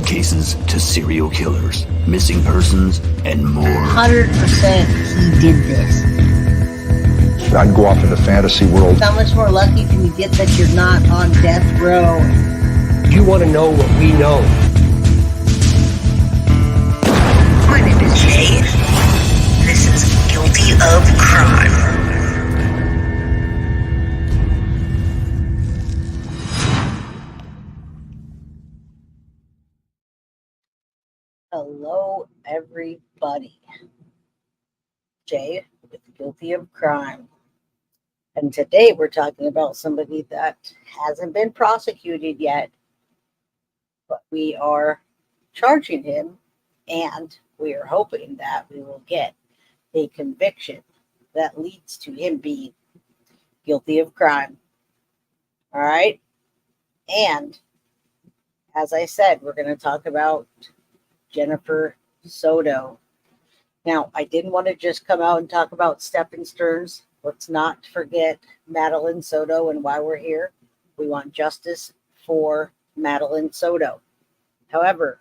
cases to serial killers, missing persons, and more. 100% he did this. I'd go off into fantasy world. How much more lucky can you get that you're not on death row? You want to know what we know? My name is Jay. This is Guilty of Crime. Hello, everybody. Jay with Guilty of Crime. And today we're talking about somebody that hasn't been prosecuted yet, but we are charging him, and we are hoping that we will get a conviction that leads to him being guilty of crime. All right? And as I said, we're going to talk about Jennifer Soto. Now, I didn't want to just come out and talk about Stephan Sterns. Let's not forget Madeline Soto and why we're here. We want justice for Madeline Soto. However,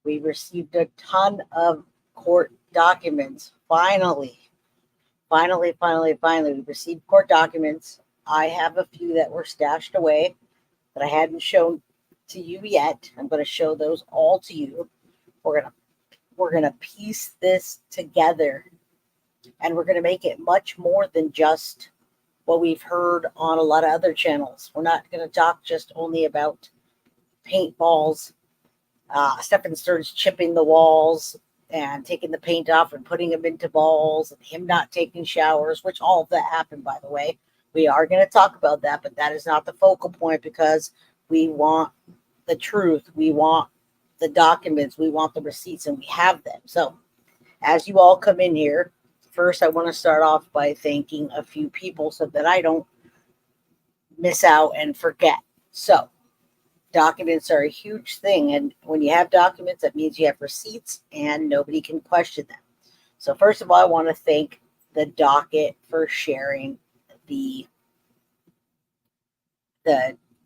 we received a ton of court documents. Finally, we received court documents. I have a few that were stashed away that I hadn't shown to you yet. I'm going to show those all to you. We're gonna piece this together, and we're going to make it much more than just what we've heard on a lot of other channels. We're not going to talk just only about paintballs, Stephan Sterns chipping the walls and taking the paint off and putting them into balls, and him not taking showers, which all of that happened, by the way. We are going to talk about that, but that is not the focal point, because we want the truth. We want the documents. We want the receipts, and we have them. So as you all come in here, first I want to start off by thanking a few people so that I don't miss out and forget. So documents are a huge thing, and when you have documents, that means you have receipts and nobody can question them. So first of all, I want to thank the docket for sharing the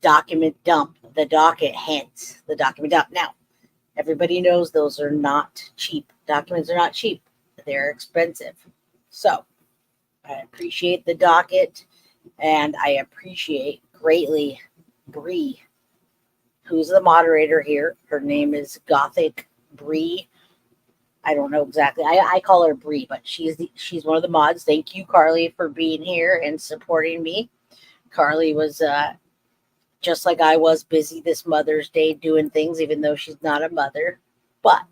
document dump, the docket hints, the document dump. Now, everybody knows those are not cheap. Documents are not cheap. They're expensive. So I appreciate the docket, and I appreciate greatly Bree, who's the moderator here. Her name is Gothic Bree. I don't know exactly. I call her Bree, but she's one of the mods. Thank you, Carly, for being here and supporting me. Carly was just like I was, busy this Mother's Day doing things, even though she's not a mother. But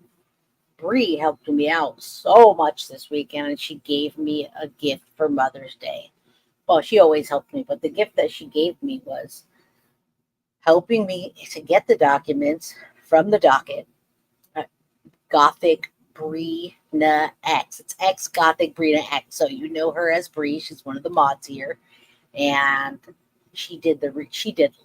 Bree helped me out so much this weekend, and she gave me a gift for Mother's Day. Well, she always helped me, but the gift that she gave me was helping me to get the documents from the docket. Gothic Brina X. It's X Gothic Brina X. So you know her as Bree. She's one of the mods here, and she did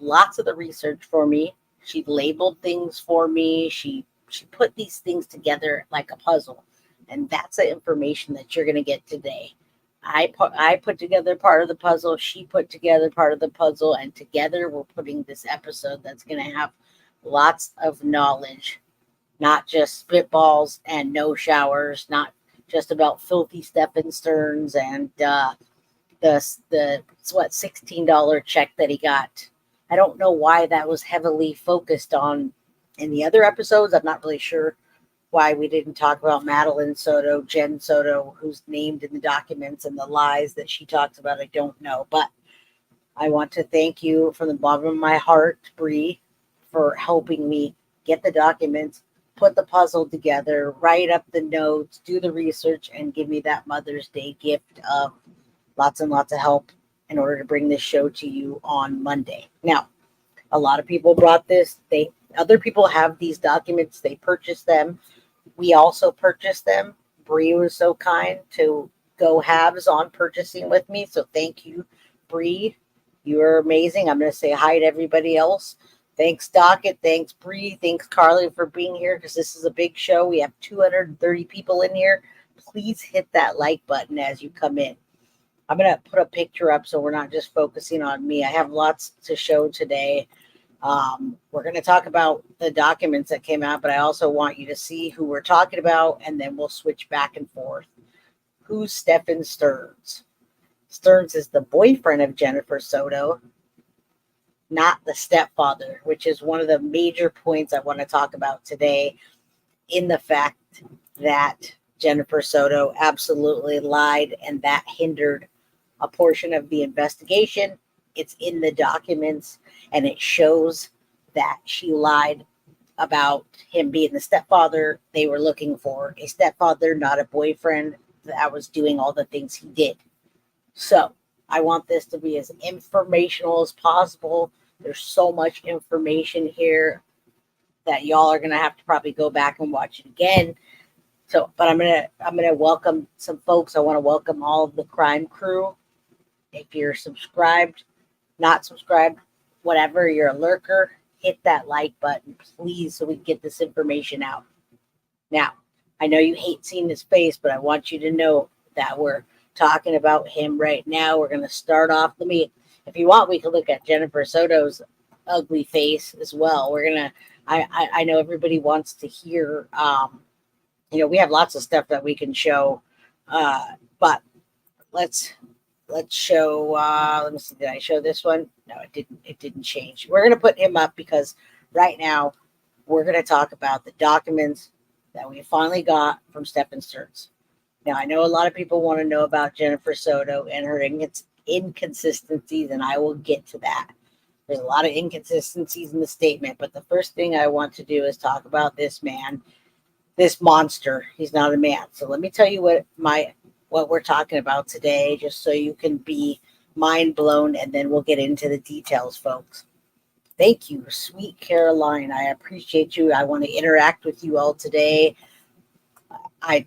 lots of the research for me. She labeled things for me. She put these things together like a puzzle, and that's the information that you're going to get today. I put together part of the puzzle. She put together part of the puzzle, and together we're putting this episode that's going to have lots of knowledge, not just spitballs and no showers, not just about filthy Stephan Sterns and the $16 check that he got. I don't know why that was heavily focused on in the other episodes. I'm not really sure why we didn't talk about Madeline Soto, Jenn Soto, who's named in the documents, and the lies that she talks about. I don't know, but I want to thank you from the bottom of my heart, Bree, for helping me get the documents, put the puzzle together, write up the notes, do the research, and give me that Mother's Day gift of lots and lots of help in order to bring this show to you on Monday. Now, a lot of people brought this. Other people have these documents. They purchased them. We also purchased them. Bree was so kind to go halves on purchasing with me. So thank you, Bree. You are amazing. I'm going to say hi to everybody else. Thanks, Docket. Thanks, Bree. Thanks, Carly, for being here, because this is a big show. We have 230 people in here. Please hit that like button as you come in. I'm going to put a picture up so we're not just focusing on me. I have lots to show today. We're going to talk about the documents that came out, but I also want you to see who we're talking about, and then we'll switch back and forth. Who's Stephan Sterns? Sterns is the boyfriend of Jennifer Soto, not the stepfather, which is one of the major points I want to talk about today, in the fact that Jennifer Soto absolutely lied, and that hindered a portion of the investigation. It's in the documents, and it shows that she lied about him being the stepfather. They were looking for a stepfather, not a boyfriend that was doing all the things he did. So I want this to be as informational as possible. There's so much information here that y'all are gonna have to probably go back and watch it again. So, but I'm gonna welcome some folks. I want to welcome all of the crime crew. If you're subscribed, not subscribed, whatever, you're a lurker, hit that like button, please, so we can get this information out. Now, I know you hate seeing his face, but I want you to know that we're talking about him right now. We're going to start off. If you want, we can look at Jennifer Soto's ugly face as well. I know everybody wants to hear, we have lots of stuff that we can show, but let's show, let me see, did I show this one? No, it didn't change. We're going to put him up because right now we're going to talk about the documents that we finally got from Stephan Sterns. Now, I know a lot of people want to know about Jennifer Soto and her inconsistencies, and I will get to that. There's a lot of inconsistencies in the statement, but the first thing I want to do is talk about this man, this monster. He's not a man. So let me tell you what we're talking about today, just so you can be mind blown, and then we'll get into the details, folks. Thank you, sweet Caroline. I appreciate you. I want to interact with you all today. I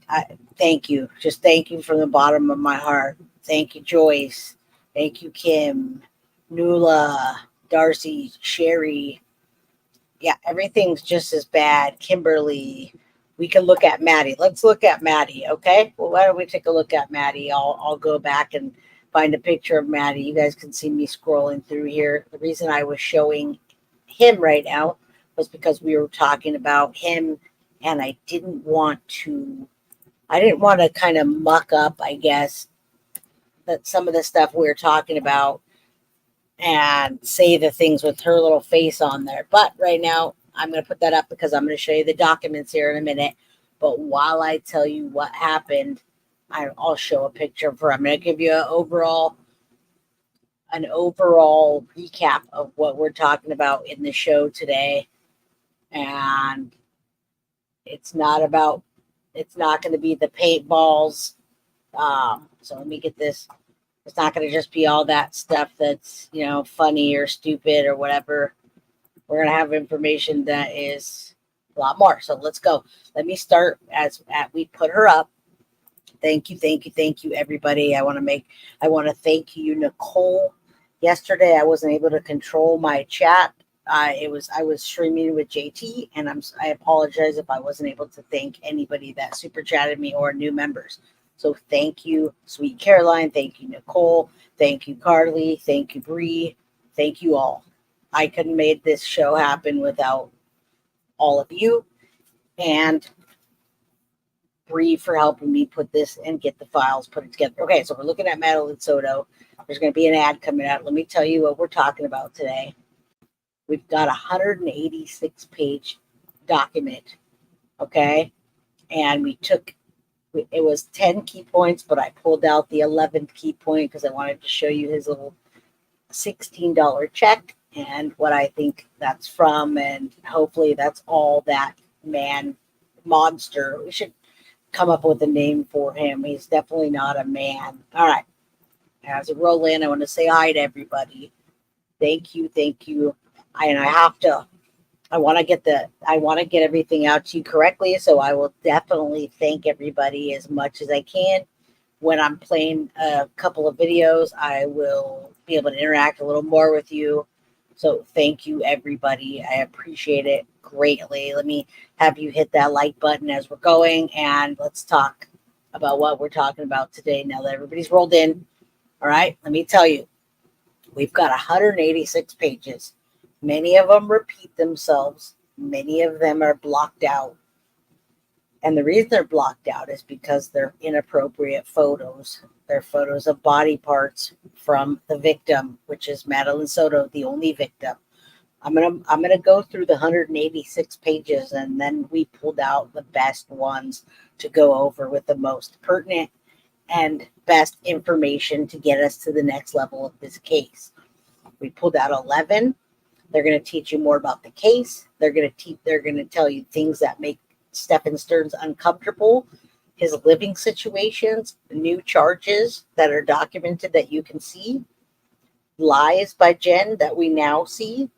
thank you. Just thank you from the bottom of my heart. Thank you, Joyce. Thank you, Kim, Nula, Darcy, Sherry. Yeah, everything's just as bad. Kimberly. We can look at Maddie. Let's look at Maddie, okay? Well, why don't we take a look at Maddie? I'll go back and find a picture of Maddie. You guys can see me scrolling through here. The reason I was showing him right now was because we were talking about him, and I didn't want to kind of muck up, I guess, that some of the stuff we were talking about and say the things with her little face on there. But right now, I'm going to put that up because I'm going to show you the documents here in a minute. But while I tell you what happened, I'll show a picture of her. I'm going to give you an overall recap of what we're talking about in the show today. And it's not going to be the paintballs. So let me get this. It's not going to just be all that stuff that's, funny or stupid or whatever. We're going to have information that is a lot more. So let's go. Let me start as we put her up. Thank you, everybody. I want to thank you, Nicole. Yesterday, I wasn't able to control my chat. I was streaming with JT, and I apologize if I wasn't able to thank anybody that super chatted me or new members. So thank you, sweet Caroline. Thank you, Nicole. Thank you, Carly. Thank you, Bree. Thank you all. I couldn't have made this show happen without all of you, and Bree for helping me put this and get the files put together. Okay, so we're looking at Madeline Soto. There's going to be an ad coming out. Let me tell you what we're talking about today. We've got a 186-page document, okay? And it was 10 key points, but I pulled out the 11th key point because I wanted to show you his little $16 check and what I think that's from, and hopefully that's all that monster. We should come up with a name for him. He's definitely not a man. All right. As I roll in, I want to say hi to everybody. Thank you. I want to get everything out to you correctly, so I will definitely thank everybody as much as I can. When I'm playing a couple of videos, I will be able to interact a little more with you. So thank you, everybody. I appreciate it greatly. Let me have you hit that like button as we're going, and let's talk about what we're talking about today now that everybody's rolled in. All right, let me tell you, we've got 186 pages. Many of them repeat themselves. Many of them are blocked out. And the reason they're blocked out is because they're inappropriate photos. They're photos of body parts from the victim, which is Madeline Soto, the only victim. I'm gonna go through the 186 pages, and then we pulled out the best ones to go over with the most pertinent and best information to get us to the next level of this case. We pulled out 11. They're going to teach you more about the case. They're going to tell you things that make Stephan Sterns uncomfortable, his living situations, new charges that are documented that you can see, lies by Jenn that we now see,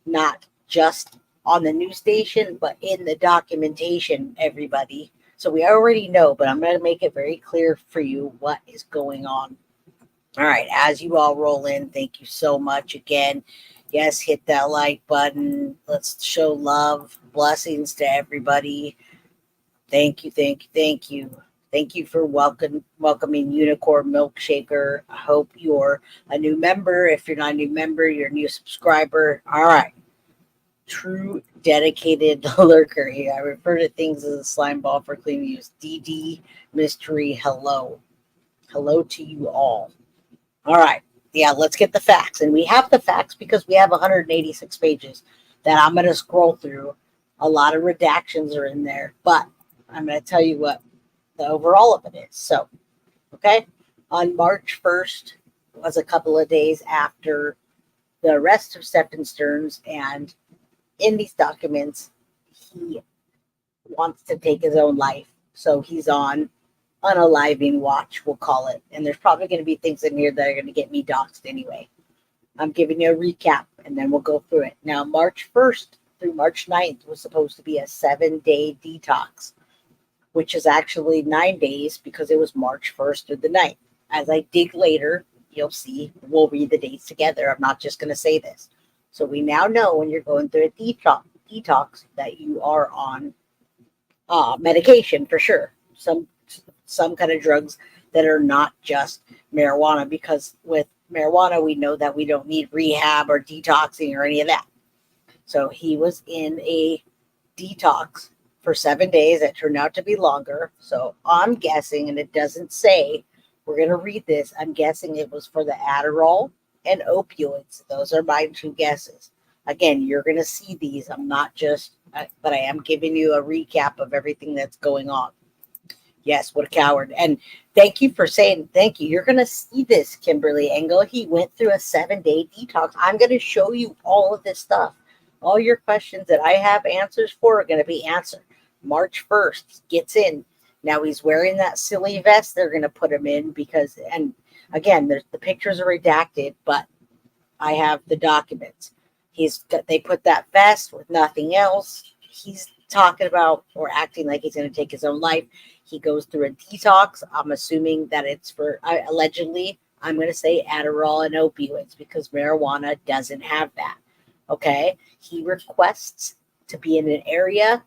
not just on the news station, but in the documentation, everybody. So we already know, but I'm going to make it very clear for you what is going on. All right, as you all roll in, thank you so much again. Yes, hit that like button. Let's show love. Blessings to everybody. Thank you, thank you, thank you. Thank you for welcoming Unicorn Milkshaker. I hope you're a new member. If you're not a new member, you're a new subscriber. All right. True dedicated lurker here. I refer to things as a slime ball for clean use. DD Mystery, hello. Hello to you all. All right. Yeah, let's get the facts. And we have the facts because we have 186 pages that I'm going to scroll through. A lot of redactions are in there, but I'm going to tell you what the overall of it is. So, okay. On March 1st was a couple of days after the arrest of Stephan Sterns, and in these documents, he wants to take his own life. So he's on unaliving watch, we'll call it. And there's probably going to be things in here that are going to get me doxxed anyway. I'm giving you a recap, and then we'll go through it. Now, March 1st through March 9th was supposed to be a 7-day detox, which is actually 9 days because it was March 1st through the 9th. As I dig later, you'll see, we'll read the dates together. I'm not just going to say this. So we now know when you're going through a detox that you are on medication for sure. Some kind of drugs that are not just marijuana, because with marijuana, we know that we don't need rehab or detoxing or any of that. So he was in a detox for 7 days. That turned out to be longer. So I'm guessing, and it doesn't say, we're going to read this. I'm guessing it was for the Adderall and opioids. Those are my two guesses. Again, you're going to see these. I'm not just, but I am giving you a recap of everything that's going on. Yes, what a coward. And thank you for saying thank you. You're going to see this, Kimberly Engel. He went through a 7-day detox. I'm going to show you all of this stuff. All your questions that I have answers for are going to be answered. March 1st gets in. Now he's wearing that silly vest they're going to put him in because, and again, the pictures are redacted, but I have the documents. They put that vest with nothing else. He's talking about or acting like he's going to take his own life. He goes through a detox. I'm assuming that it's for, allegedly, I'm going to say Adderall and opioids because marijuana doesn't have that. Okay. He requests to be in an area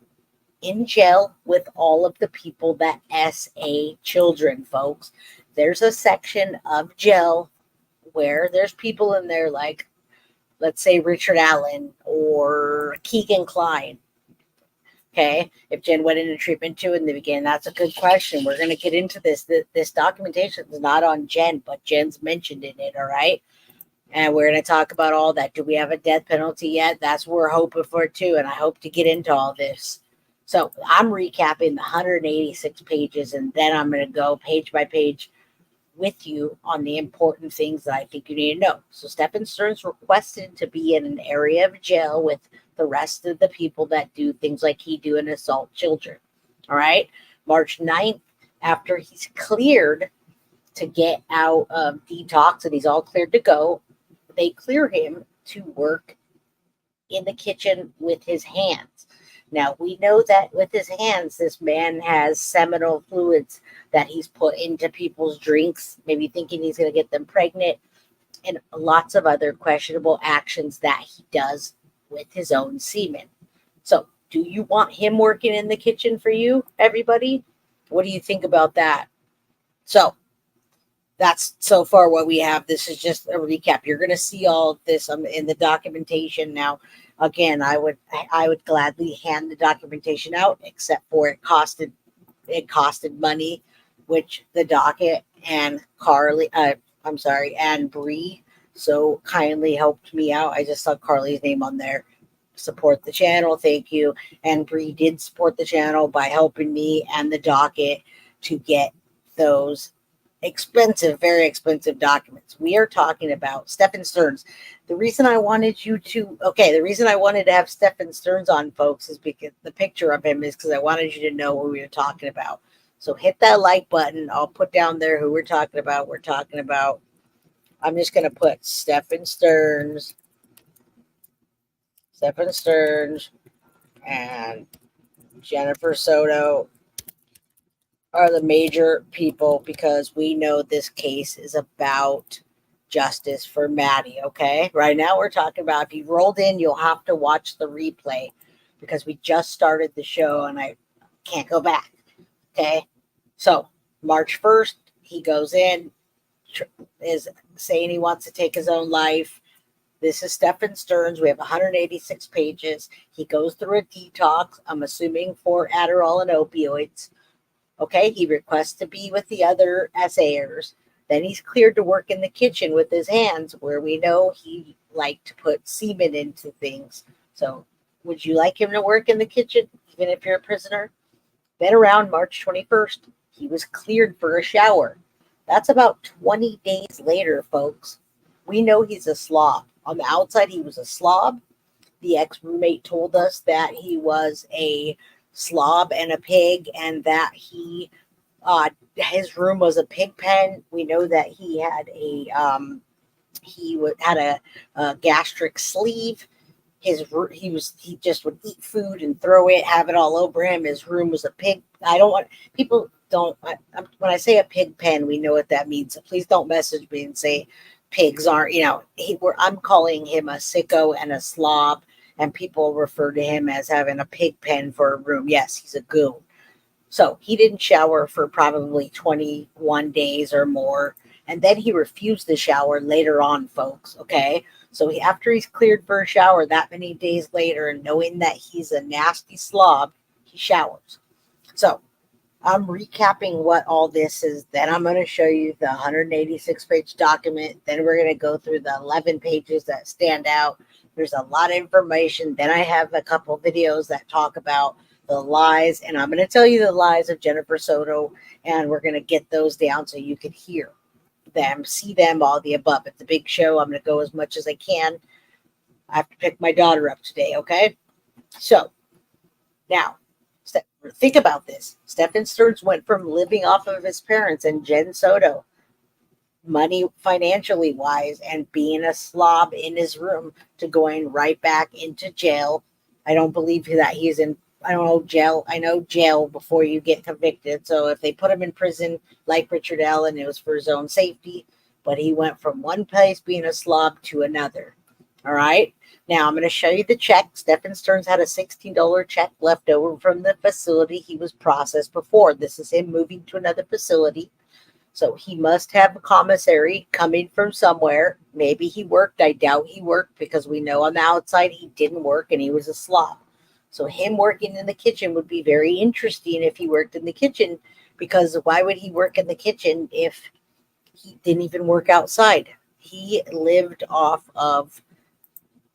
in jail with all of the people that SA children, folks. There's a section of jail where there's people in there like, let's say, Richard Allen or Keegan Klein. Okay, if Jenn went into treatment too in the beginning, that's a good question. We're going to get into this. This documentation is not on Jenn, but Jenn's mentioned in it, all right? And we're going to talk about all that. Do we have a death penalty yet? That's what we're hoping for too, and I hope to get into all this. So I'm recapping the 186 pages, and then I'm going to go page by page with you on the important things that I think you need to know. So Stephan Sterns requested to be in an area of jail with the rest of the people that do things like he do and assault children. All right. March 9th, after he's cleared to get out of detox and he's all cleared to go, they clear him to work in the kitchen with his hands. Now, we know that with his hands, this man has seminal fluids that he's put into people's drinks, maybe thinking he's going to get them pregnant, and lots of other questionable actions that he does with his own semen. So, do you want him working in the kitchen for you, everybody? What do you think about that? So, that's so far what we have. This is just a recap. You're going to see all of this in the documentation. Now, again, I would gladly hand the documentation out, except for it costed money, which the docket and Carly, and Bree so kindly helped me out. I just saw Carly's name on there. Support the channel, thank you. And Bree did support the channel by helping me and the docket to get those expensive, very expensive documents. We are talking about Stephan Sterns. The reason I wanted to have Stephan Sterns on, folks, is because the picture of him is because I wanted you to know who we were talking about. So hit that like button. I'll put down there who we're talking about. I'm just going to put Stephan Sterns, and Jennifer Soto are the major people, because we know this case is about justice for Maddie. Okay, right now we're talking about, if you rolled in, you'll have to watch the replay because we just started the show and I can't go back. Okay, so March 1st, he goes in, is saying he wants to take his own life. This is Stephan Sterns. We have 186 pages. He goes through a detox, I'm assuming for Adderall and opioids. Okay, he requests to be with the other essayers. Then he's cleared to work in the kitchen with his hands, where we know he liked to put semen into things. So would you like him to work in the kitchen, even if you're a prisoner? Then around March 21st, he was cleared for a shower. That's about 20 days later, folks. We know he's a slob. On the outside, he was a slob. The ex-roommate told us that he was a slob and a pig, and that his room was a pig pen. We know that he had a gastric sleeve. He just would eat food and throw it, have it all over him. His room was a pig. When I say a pig pen, we know what that means. So please don't message me and say pigs aren't, I'm calling him a sicko and a slob, and people refer to him as having a pig pen for a room. Yes, he's a goon. So he didn't shower for probably 21 days or more. And then he refused the shower later on, folks. Okay. So after he's cleared for a shower that many days later, and knowing that he's a nasty slob, he showers. So I'm recapping what all this is. Then I'm going to show you the 186-page document. Then we're going to go through the 11 pages that stand out. There's a lot of information. Then I have a couple videos that talk about the lies, and I'm going to tell you the lies of Jennifer Soto, and we're going to get those down so you can hear them, see them, all the above. It's a big show. I'm going to go as much as I can. I have to pick my daughter up today, okay? So, now, think about this. Stephan Sterns went from living off of his parents and Jenn Soto, money financially wise, and being a slob in his room, to going right back into jail. I don't believe that he's in, I don't know, jail. I know jail before you get convicted. So if they put him in prison like Richard Allen, it was for his own safety. But he went from one place being a slob to another. All right. Now I'm going to show you the check. Stephan Sterns had a $16 check left over from the facility he was processed before. This is him moving to another facility. So he must have a commissary coming from somewhere. Maybe he worked. I doubt he worked, because we know on the outside he didn't work and he was a slob. So him working in the kitchen would be very interesting if he worked in the kitchen, because why would he work in the kitchen if he didn't even work outside? He lived off of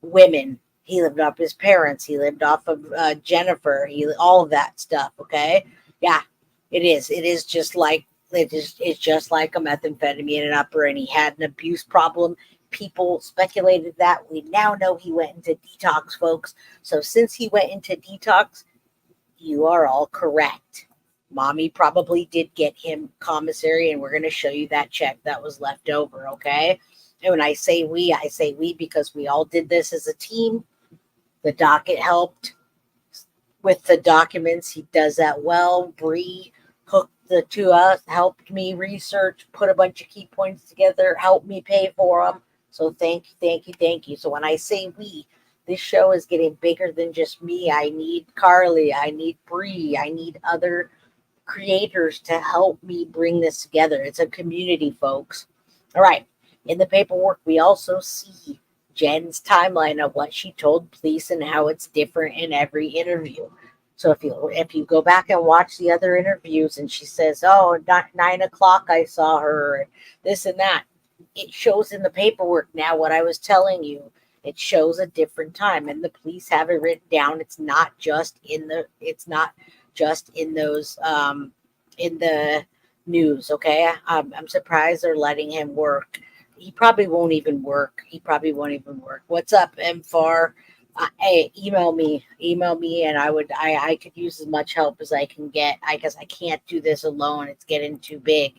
women. He lived off his parents. He lived off of Jennifer. All of that stuff. Okay. Yeah, it is. It is just like, it's just like a methamphetamine and upper, and he had an abuse problem. People speculated that. We now know he went into detox, folks. So since he went into detox, you are all correct. Mommy probably did get him commissary, and we're going to show you that check that was left over, okay? And when I say we because we all did this as a team. The docket helped with the documents. He does that well. Bree hooked the two us, helped me research, put a bunch of key points together, helped me pay for them. So thank you. So when I say we, this show is getting bigger than just me. I need Carly. I need Bree. I need other creators to help me bring this together. It's a community, folks. All right. In the paperwork, we also see Jenn's timeline of what she told police and how it's different in every interview. So if you go back and watch the other interviews and she says, "Oh, 9 o'clock, I saw her," this and that, it shows in the paperwork now what I was telling you. It shows a different time, and the police have it written down. It's not just in those in the news. Okay, I'm surprised they're letting him work. He probably won't even work. What's up, M4? Hey, email me, and I could use as much help as I can get. Because I can't do this alone. It's getting too big.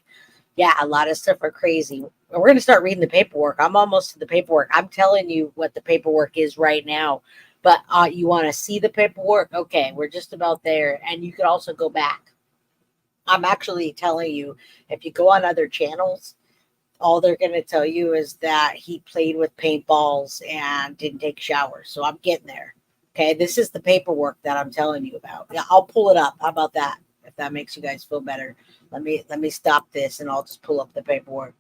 Yeah, a lot of stuff are crazy. We're going to start reading the paperwork. I'm almost to the paperwork. I'm telling you what the paperwork is right now. But you want to see the paperwork? Okay, we're just about there. And you could also go back. I'm actually telling you, if you go on other channels, all they're going to tell you is that he played with paintballs and didn't take showers. So I'm getting there. Okay, this is the paperwork that I'm telling you about. Yeah, I'll pull it up. How about that? If that makes you guys feel better. Let me stop this and I'll just pull up the paperwork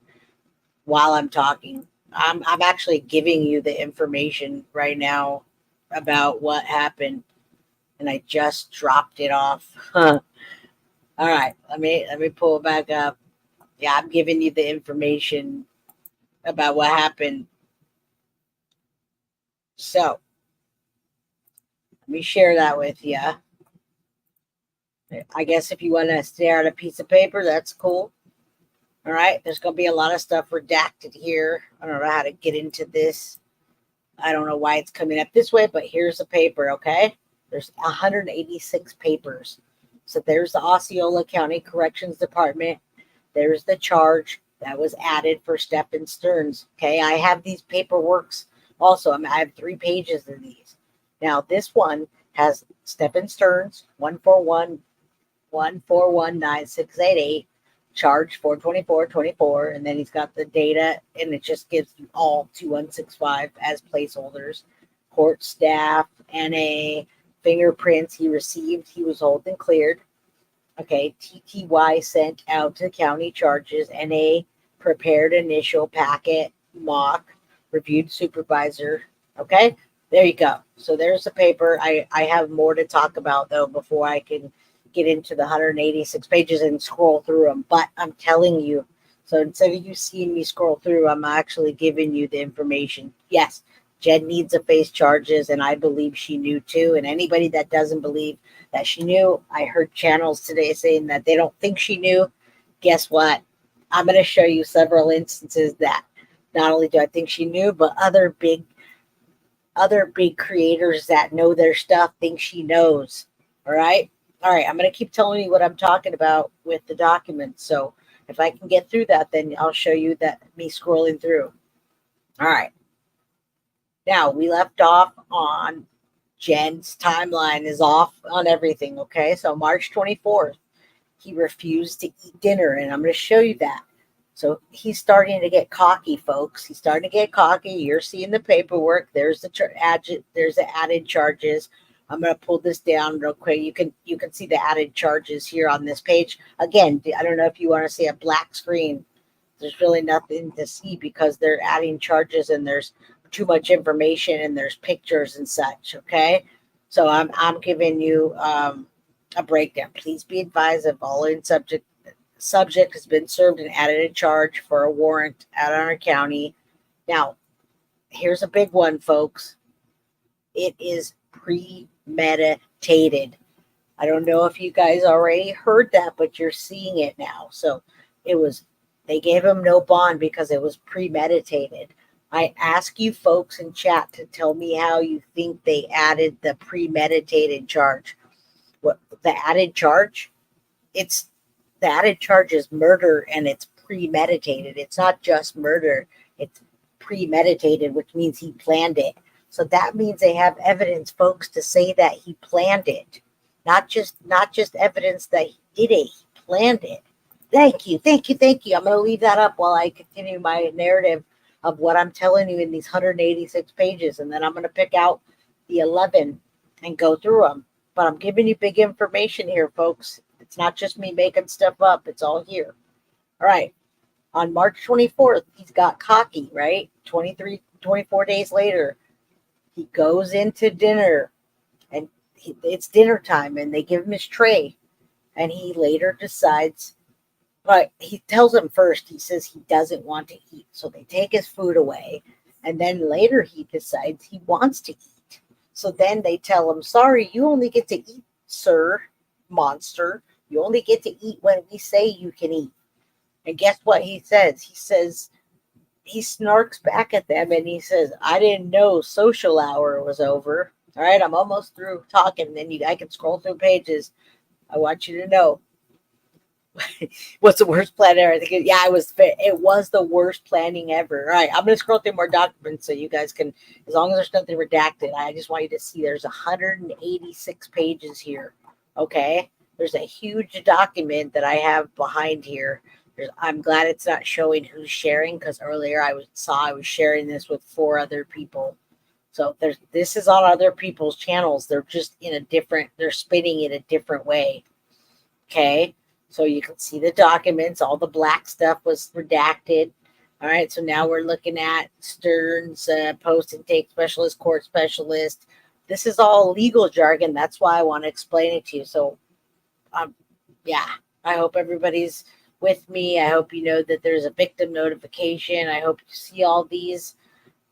while I'm talking. I'm actually giving you the information right now about what happened, and I just dropped it off. All right, let me pull it back up. Yeah, I'm giving you the information about what happened. So let me share that with you. I guess if you want to stare at a piece of paper, that's cool. All right, there's going to be a lot of stuff redacted here. I don't know how to get into this. I don't know why it's coming up this way, but here's the paper, okay? There's 186 papers. So there's the Osceola County Corrections Department. There's the charge that was added for Stephan Sterns, okay? I have these paperworks also. I have 3 pages of these. Now, this one has Stephan Sterns, 1419688. Charge 42424, and then he's got the data, and it just gives you all 2165 as placeholders. Court staff, NA, fingerprints he received, he was hold and cleared. Okay, TTY sent out to county charges, NA prepared initial packet, mock, reviewed supervisor. Okay, there you go. So there's the paper. I have more to talk about though before I can get into the 186 pages and scroll through them, but I'm telling you, so instead of you seeing me scroll through, I'm actually giving you the information. Yes, Jenn needs to face charges, and I believe she knew too, and anybody that doesn't believe that she knew, I heard channels today saying that they don't think she knew. Guess what? I'm going to show you several instances that not only do I think she knew, but other big creators that know their stuff think she knows. All right, I'm going to keep telling you what I'm talking about with the documents. So if I can get through that, then I'll show you that me scrolling through. All right. Now, we left off on Jenn's timeline is off on everything, okay? So March 24th, he refused to eat dinner, and I'm going to show you that. So he's starting to get cocky, folks. He's starting to get cocky. You're seeing the paperwork. There's the added charges. I'm going to pull this down real quick. You can see the added charges here on this page. Again, I don't know if you want to see a black screen. There's really nothing to see because they're adding charges and there's too much information and there's pictures and such. Okay, so I'm giving you a breakdown. Please be advised of all in subject has been served and added a charge for a warrant out on our county. Now, here's a big one, folks. It is premeditated. I don't know if you guys already heard that, but you're seeing it now. So they gave him no bond because it was premeditated. I ask you folks in chat to tell me how you think they added the premeditated charge. What the added charge? The added charge is murder, and it's premeditated. It's not just murder. It's premeditated, which means he planned it. So that means they have evidence, folks, to say that he planned it. Not just evidence that he did it. He planned it. Thank you. I'm going to leave that up while I continue my narrative of what I'm telling you in these 186 pages. And then I'm going to pick out the 11 and go through them. But I'm giving you big information here, folks. It's not just me making stuff up. It's all here. All right. On March 24th, he's got cocky, right? 24 days later, he goes into dinner and it's dinner time and they give him his tray. And he later decides, but he tells them first, he says he doesn't want to eat. So they take his food away. And then later he decides he wants to eat. So then they tell him, sorry, you only get to eat, sir, monster. You only get to eat when we say you can eat. And guess what he says? He snarks back at them and he says, I didn't know social hour was over. All right, I'm almost through talking. Then I can scroll through pages. I want you to know. What's the worst plan ever? I think it was the worst planning ever. All right, I'm going to scroll through more documents so you guys can, as long as there's nothing redacted, I just want you to see there's 186 pages here. Okay, there's a huge document that I have behind here. I'm glad it's not showing who's sharing, because earlier I was sharing this with 4 other people. So this is on other people's channels. They're just they're spinning it a different way. Okay. So you can see the documents. All the black stuff was redacted. All right. So now we're looking at Sterns, post intake specialist, court specialist. This is all legal jargon. That's why I want to explain it to you. So, yeah, I hope everybody's with me. I hope you know that there's a victim notification. I hope you see all these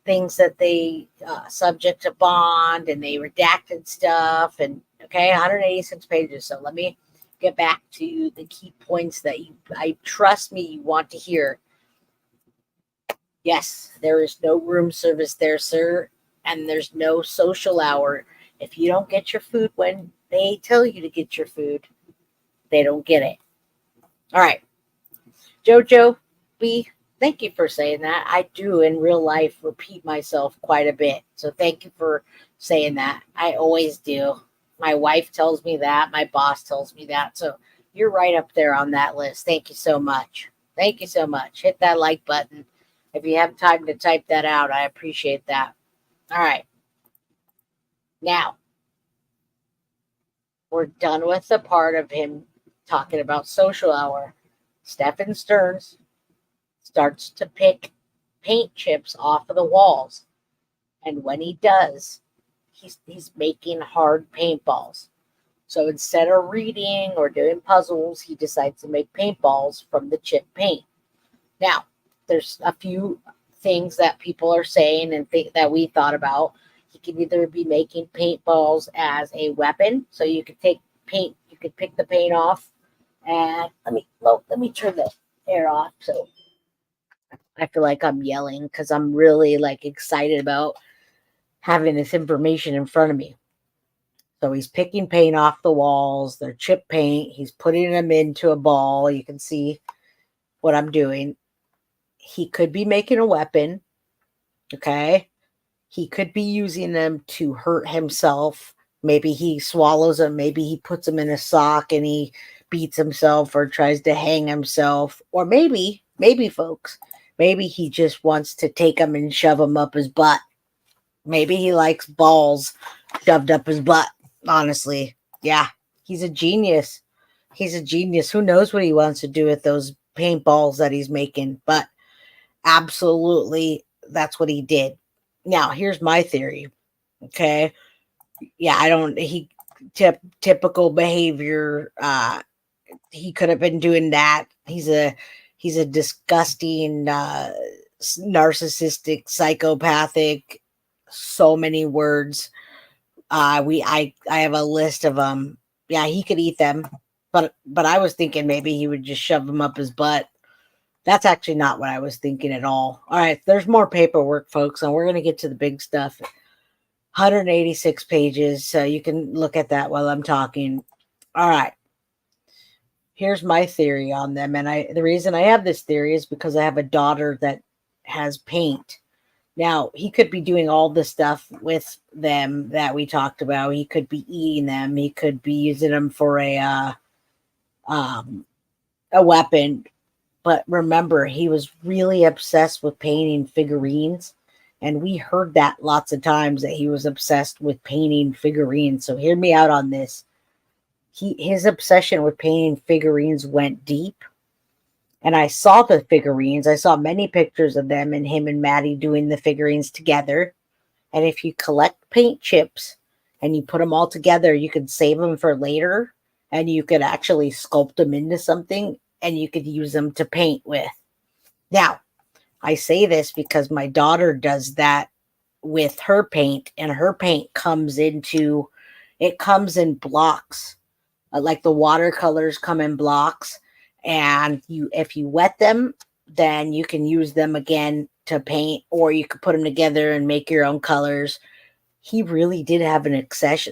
things that they subject to bond and they redacted stuff. And okay, 186 pages. So let me get back to the key points that I trust me you want to hear. Yes, there is no room service there, sir, and there's no social hour. If you don't get your food when they tell you to get your food, they don't get it. All right. Jojo B, thank you for saying that. I do in real life repeat myself quite a bit. So thank you for saying that. I always do. My wife tells me that. My boss tells me that. So you're right up there on that list. Thank you so much. Thank you so much. Hit that like button. If you have time to type that out, I appreciate that. All right. Now, we're done with the part of him talking about social hour. Stephan Sterns starts to pick paint chips off of the walls. And when he does, he's making hard paintballs. So instead of reading or doing puzzles, he decides to make paintballs from the chip paint. Now, there's a few things that people are saying and that we thought about. He could either be making paintballs as a weapon, so you could take paint, you could pick the paint off, and let me turn the air off. So I feel like I'm yelling because I'm really excited about having this information in front of me. So he's picking paint off the walls. They're chip paint. He's putting them into a ball. You can see what I'm doing. He could be making a weapon. Okay. He could be using them to hurt himself. Maybe he swallows them. Maybe he puts them in a sock and he beats himself or tries to hang himself. Or maybe folks, maybe he just wants to take them and shove them up his butt. Maybe he likes balls shoved up his butt. Honestly, yeah, he's a genius. He's a genius. Who knows what he wants to do with those paintballs that he's making? But absolutely, that's what he did. Now, here's my theory. Okay. Yeah, typical behavior. He could have been doing that. He's a disgusting, narcissistic, psychopathic, so many words. I have a list of them. Yeah, he could eat them, but I was thinking maybe he would just shove them up his butt. That's actually not what I was thinking at all. All right, there's more paperwork, folks, and we're going to get to the big stuff. 186 pages, so you can look at that while I'm talking. All right. Here's my theory on them, and the reason I have this theory is because I have a daughter that has paint. Now, he could be doing all the stuff with them that we talked about. He could be eating them. He could be using them for a weapon. But remember, he was really obsessed with painting figurines. And we heard that lots of times that he was obsessed with painting figurines. So hear me out on this. his obsession with painting figurines went deep. And I saw the figurines. I saw many pictures of them and him and Maddie doing the figurines together. And if you collect paint chips and you put them all together, you could save them for later and you could actually sculpt them into something and you could use them to paint with. Now, I say this because my daughter does that with her paint, and her paint comes in blocks. Like the watercolors come in blocks, and if you wet them, then you can use them again to paint, or you could put them together and make your own colors. He really did have an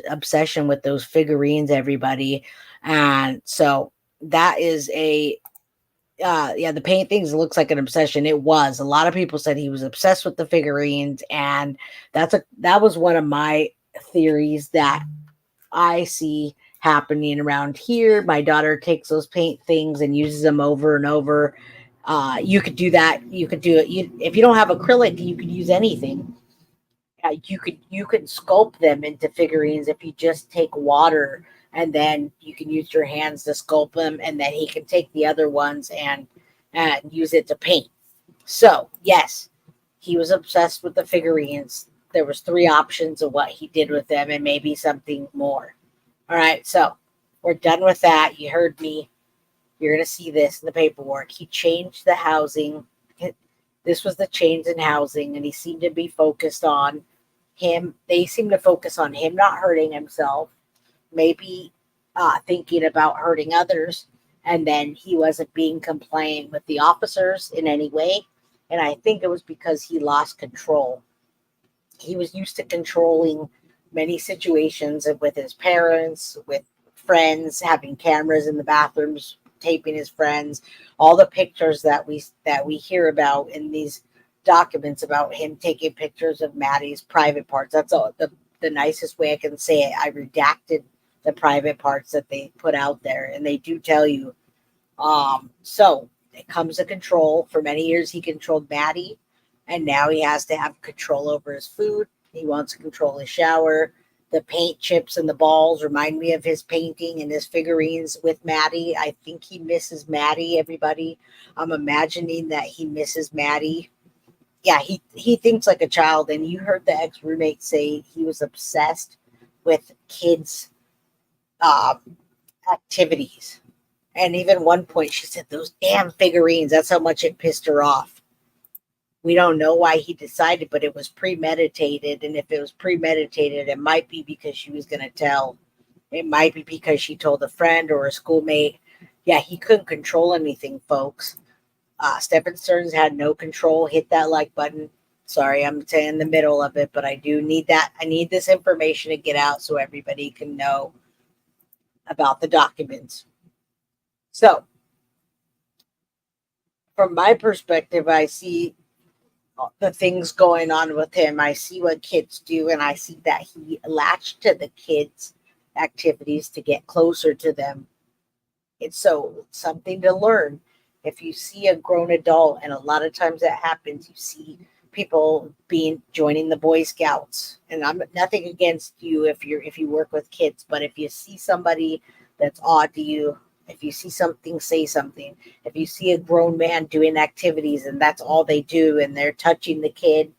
obsession with those figurines, everybody. And so that is the paint things looks like an obsession. It was. A lot of people said he was obsessed with the figurines, and that was one of my theories that I see happening around here. My daughter takes those paint things and uses them over and over. You could do that. You could do it. If you don't have acrylic, you could use anything. You could sculpt them into figurines if you just take water, and then you can use your hands to sculpt them, and then he can take the other ones and use it to paint. So yes, he was obsessed with the figurines. There was 3 options of what he did with them, and maybe something more. All right, so we're done with that. You heard me. You're going to see this in the paperwork. He changed the housing. This was the change in housing, and he seemed to be focused on him. They seemed to focus on him not hurting himself, maybe thinking about hurting others, and then he wasn't being compliant with the officers in any way. And I think it was because he lost control. He was used to controlling many situations with his parents, with friends, having cameras in the bathrooms, taping his friends, all the pictures that we hear about in these documents about him taking pictures of Maddie's private parts. That's all the nicest way I can say it. I redacted the private parts that they put out there, and they do tell you. So it comes to control. For many years, he controlled Maddie, and now he has to have control over his food. He wants to control his shower. The paint chips and the balls remind me of his painting and his figurines with Maddie. I think he misses Maddie, everybody. I'm imagining that he misses Maddie. Yeah, he thinks like a child. And you heard the ex-roommate say he was obsessed with kids' activities. And even one point she said, those damn figurines, that's how much it pissed her off. We don't know why he decided, but it was premeditated. And if it was premeditated, it might be because she was going to tell. It might be because she told a friend or a schoolmate. Yeah, he couldn't control anything, folks. Stephan Sterns had no control. Hit that like button. Sorry, I'm in the middle of it, but I do need that. I need this information to get out so everybody can know about the documents. So, from my perspective, I see the things going on with him. I see what kids do, and I see that he latched to the kids' activities to get closer to them. It's something to learn. If you see a grown adult, and a lot of times that happens, you see people joining the Boy Scouts. And I'm nothing against you if you work with kids, but if you see somebody that's odd to you, if you see something, say something. If you see a grown man doing activities and that's all they do, and they're touching the kid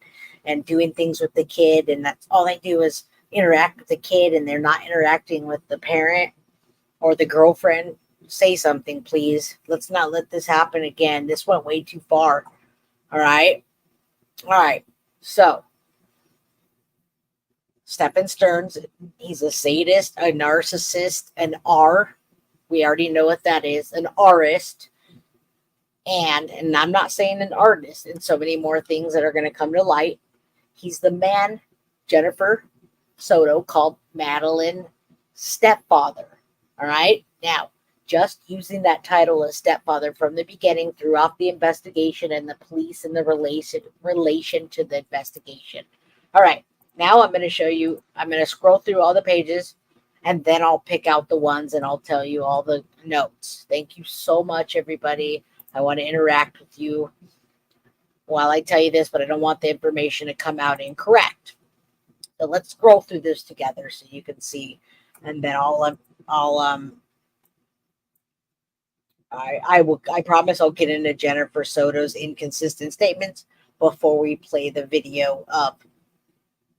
and doing things with the kid, and that's all they do is interact with the kid, and they're not interacting with the parent or the girlfriend, say something, please. Let's not let this happen again. This went way too far. All right. So, Stephan Sterns, he's a sadist, a narcissist, an R. We already know what that is, an artist. And I'm not saying an artist, and so many more things that are going to come to light. He's the man Jennifer Soto called Madeline stepfather. All right. Now, just using that title as stepfather from the beginning throughout the investigation and the police and the relation to the investigation. All right. Now I'm going to show you, I'm going to scroll through all the pages, and then I'll pick out the ones and I'll tell you all the notes. Thank you so much, everybody. I want to interact with you while I tell you this, but I don't want the information to come out incorrect. So let's scroll through this together so you can see, and then I'll I promise I'll get into Jennifer Soto's inconsistent statements before we play the video of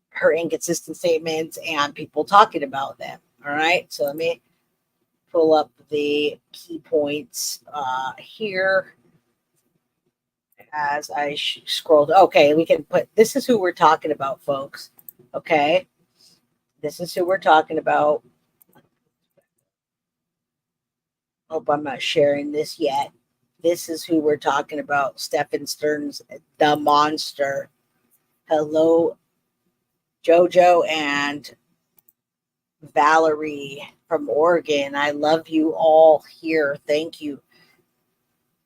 her inconsistent statements and people talking about them. All right. So let me pull up the key points here as I scrolled. Okay, we can put, this is who we're talking about, folks. Okay. This is who we're talking about. Hope I'm not sharing this yet. This is who we're talking about. Stephan Sterns, the monster. Hello, Jojo and Valerie from Oregon. I love you all here. Thank you.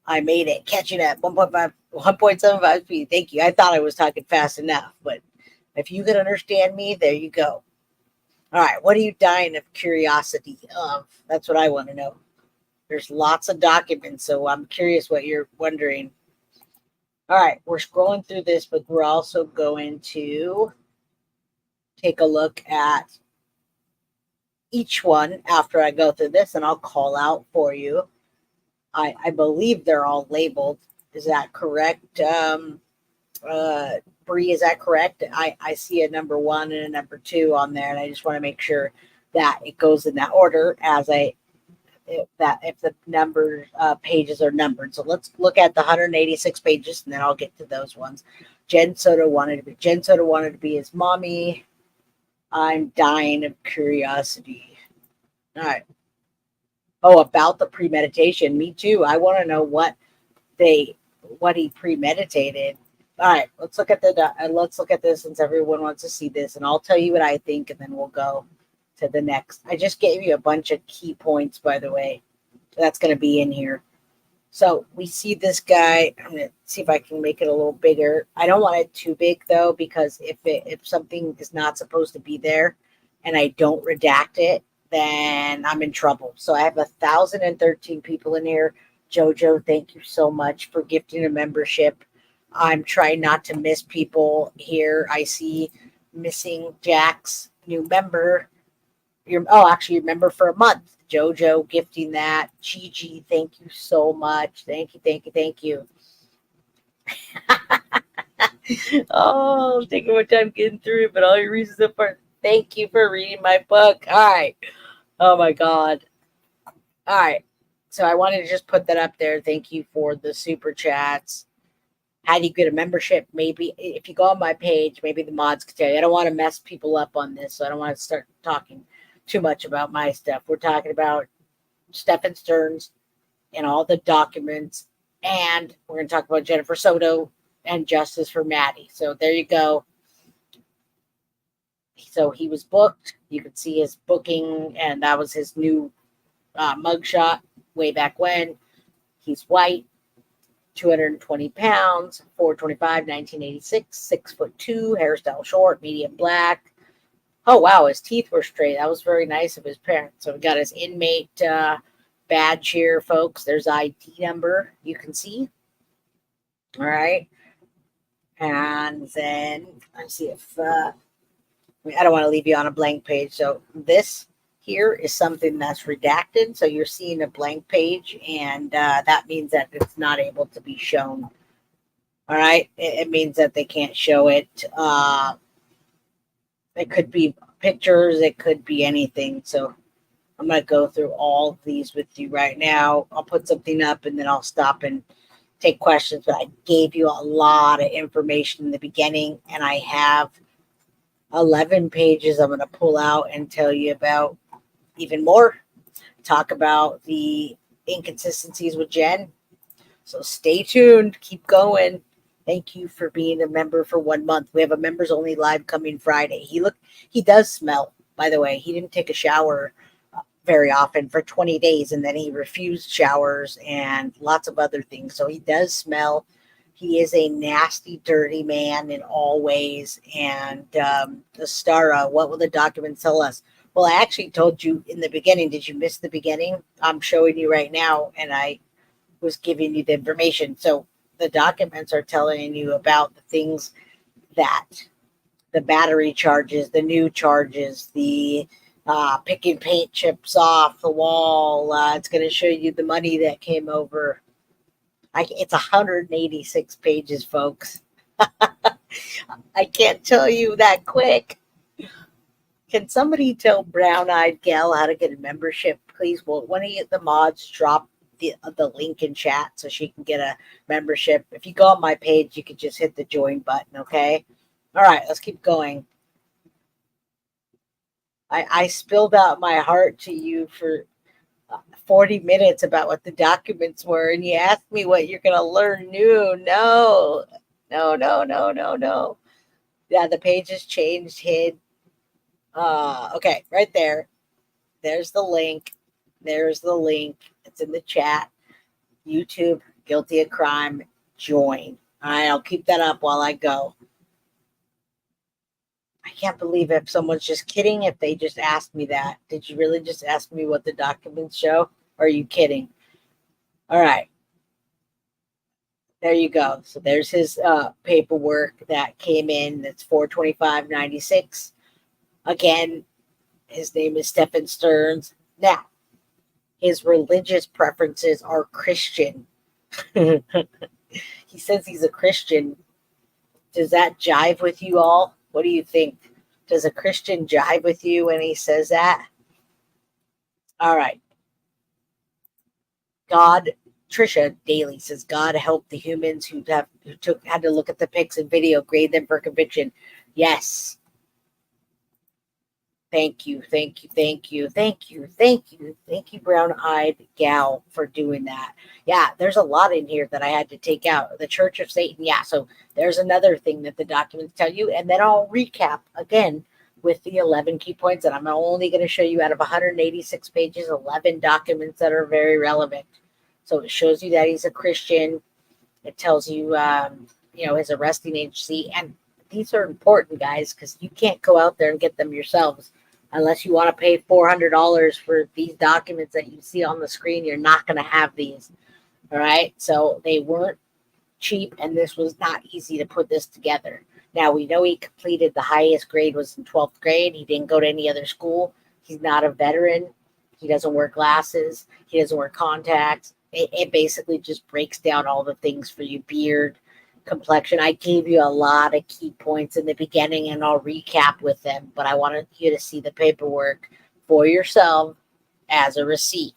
I made it. Catching at 1.75 speed. Thank you. I thought I was talking fast enough, but if you can understand me, there you go. All right. What are you dying of curiosity of? That's what I want to know. There's lots of documents, so I'm curious what you're wondering. All right. We're scrolling through this, but we're also going to take a look at each one after I go through this, and I'll call out for you. I believe they're all labeled. Is that correct? Bree, is that correct? I see a number 1 and a number 2 on there, and I just want to make sure that it goes in that order as if the number pages are numbered. So let's look at the 186 pages, and then I'll get to those ones. Jenn Soto wanted to be his mommy. I'm dying of curiosity. All right. Oh, about the premeditation. Me too. I want to know what he premeditated. All right, let's look at this since everyone wants to see this, and I'll tell you what I think, and then we'll go to the next. I just gave you a bunch of key points, by the way. That's going to be in here. So we see this guy. I'm going to see if I can make it a little bigger. I don't want it too big though, because if something is not supposed to be there, and I don't redact it, then I'm in trouble. So I have 1,013 people in here. Jojo, thank you so much for gifting a membership. I'm trying not to miss people here. I see missing Jack's new member. You're member for a month. Jojo gifting that. Gigi, thank you so much. Thank you. Oh, I'm taking my time getting through it, but all your reasons so far. Thank you for reading my book. All right. Oh my God. All right. So I wanted to just put that up there. Thank you for the super chats. How do you get a membership? Maybe if you go on my page, maybe the mods could tell you. I don't want to mess people up on this, so I don't want to start talking too much about my stuff. We're talking about Stephan Sterns and all the documents, and we're going to talk about Jennifer Soto and justice for Maddie. So there you go. So he was booked. You could see his booking, and that was his new mugshot way back when. He's white, 220 pounds, 425, 1986, 6'2", hairstyle short, medium black. Oh, wow, his teeth were straight. That was very nice of his parents. So we got his inmate badge here, folks. There's ID number, you can see. All right. And then let's see if I don't want to leave you on a blank page. So this here is something that's redacted. So you're seeing a blank page, and that means that it's not able to be shown. All right. It means that they can't show it. It could be pictures. It could be anything. So I'm going to go through all of these with you right now. I'll put something up, and then I'll stop and take questions. But I gave you a lot of information in the beginning, and I have 11 pages I'm going to pull out and tell you about even more. Talk about the inconsistencies with Jenn. So stay tuned. Keep going. Thank you for being a member for 1 month. We have a members only live coming Friday. He does smell, by the way. He didn't take a shower very often for 20 days, and then he refused showers and lots of other things. So he does smell. He is a nasty, dirty man in all ways. And Astara, what will the documents tell us? Well, I actually told you in the beginning. Did you miss the beginning? I'm showing you right now, and I was giving you the information. So the documents are telling you about the things that the battery charges, the new charges, the picking paint chips off the wall. It's going to show you the money that came over. It's 186 pages, folks. I can't tell you that quick. Can somebody tell Brown-Eyed Gal how to get a membership, please? Will one of the mods drop the link in chat so she can get a membership? If you go on my page, you can just hit the join button, okay? All right, let's keep going. I spilled out my heart to you for 40 minutes about what the documents were, and you asked me what you're going to learn new. No. Yeah, the page has changed, hid. Okay, right there. There's the link. It's in the chat. YouTube, Guilty of Crime, join. All right, I'll keep that up while I go. I can't believe if someone's just kidding if they just asked me that. Did you really just ask me what the documents show? Or are you kidding? All right. There you go. So there's his paperwork that came in. That's 425.96. Again, his name is Stephan Sterns. Now, his religious preferences are Christian. He says he's a Christian. Does that jive with you all? What do you think? Does a Christian jive with you when he says that? All right. Trisha Daly says, God help the humans who had to look at the pics and video, grade them for conviction. Yes. Thank you, Brown-Eyed Gal, for doing that. Yeah, there's a lot in here that I had to take out. The Church of Satan. Yeah, so there's another thing that the documents tell you. And then I'll recap again with the 11 key points. And I'm only going to show you out of 186 pages, 11 documents that are very relevant. So it shows you that he's a Christian. It tells you, his arresting agency. And these are important, guys, because you can't go out there and get them yourselves. Unless you want to pay $400 for these documents that you see on the screen, you're not going to have these. All right. So they weren't cheap, and this was not easy to put this together. Now, we know he completed the highest grade was in 12th grade. He didn't go to any other school. He's not a veteran. He doesn't wear glasses. He doesn't wear contacts. It basically just breaks down all the things for you. Beard, complexion. I gave you a lot of key points in the beginning, and I'll recap with them, but I wanted you to see the paperwork for yourself as a receipt.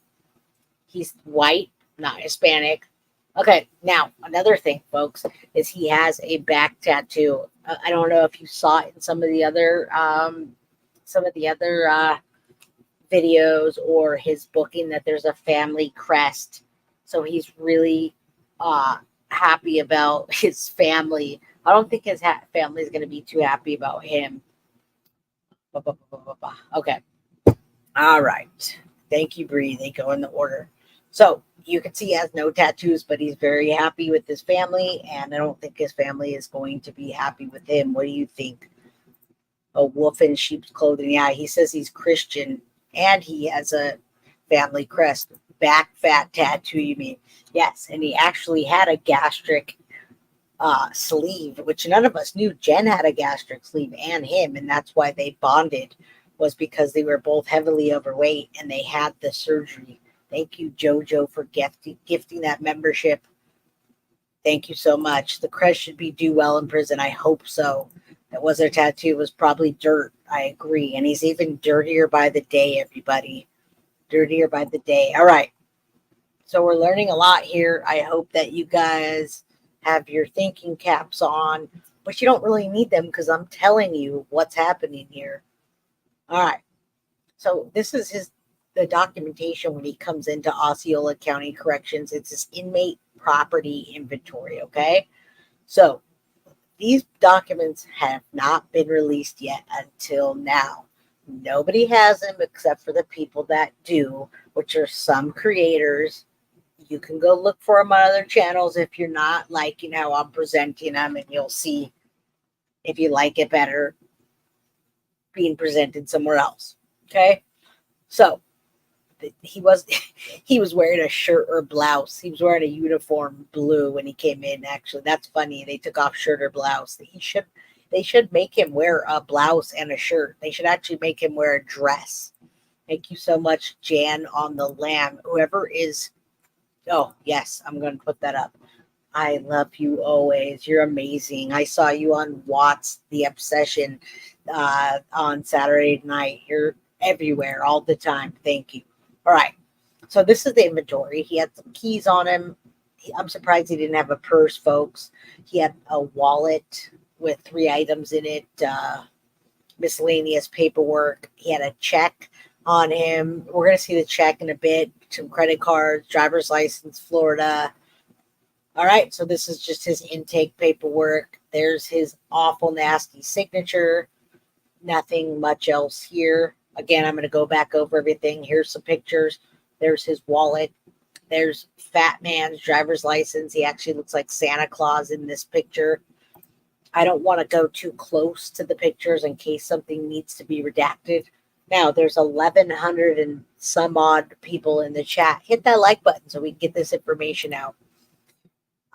He's white, not Hispanic. Okay, now another thing, folks, is he has a back tattoo. I don't know if you saw it in some of the other videos or his booking, that there's a family crest. So he's really happy about his family. I don't think his family is going to be too happy about him. Okay. All right. Thank you, Bree. They go in the order. So you can see he has no tattoos, but he's very happy with his family, and I don't think his family is going to be happy with him. What do you think? A wolf in sheep's clothing. Yeah, he says he's Christian, and he has a family crest. Back fat tattoo, you mean? Yes, and he actually had a gastric sleeve, which none of us knew. Jenn had a gastric sleeve, and him, and that's why they bonded, was because they were both heavily overweight and they had the surgery. Thank you, Jojo, for gifting that membership. Thank you so much. The crest should be do well in prison. I hope so. That was a tattoo. It was probably dirt. I agree. And he's even dirtier by the day, everybody. Dirtier by the day. All right. So we're learning a lot here. I hope that you guys have your thinking caps on, but you don't really need them because I'm telling you what's happening here. All right. So this is the documentation when he comes into Osceola County Corrections. It's his inmate property inventory. Okay. So these documents have not been released yet until now. Nobody has them except for the people that do, which are some creators. You can go look for them on other channels if you're not liking how I'm presenting them, and you'll see if you like it better being presented somewhere else. Okay? So he was wearing a shirt or blouse. He was wearing a uniform blue when he came in. Actually, that's funny. They took off shirt or blouse. They should make him wear a blouse and a shirt. They should actually make him wear a dress. Thank you so much, Jan on the lamb. Whoever is, oh, yes, I'm going to put that up. I love you always. You're amazing. I saw you on Watts, The Obsession, on Saturday night. You're everywhere all the time. Thank you. All right. So this is the inventory. He had some keys on him. I'm surprised he didn't have a purse, folks. He had a wallet with 3 items in it, miscellaneous paperwork. He had a check on him. We're going to see the check in a bit. Some credit cards, driver's license, Florida. All right, so this is just his intake paperwork. There's his awful, nasty signature. Nothing much else here. Again, I'm going to go back over everything. Here's some pictures. There's his wallet. There's Fat Man's driver's license. He actually looks like Santa Claus in this picture. I don't want to go too close to the pictures in case something needs to be redacted. Now, there's 1,100 and some odd people in the chat. Hit that like button so we can get this information out.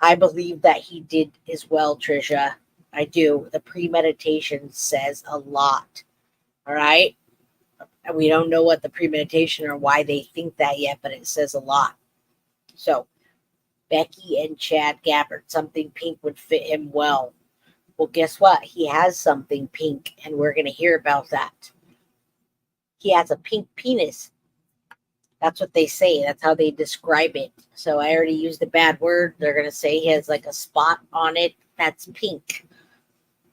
I believe that he did as well, Trisha. I do. The premeditation says a lot. All right? And we don't know what the premeditation or why they think that yet, but it says a lot. So, Becky and Chad Gabbard, something pink would fit him well. Well, guess what? He has something pink, and we're going to hear about that. He has a pink penis. That's what they say. That's how they describe it. So I already used a bad word. They're going to say he has like a spot on it that's pink.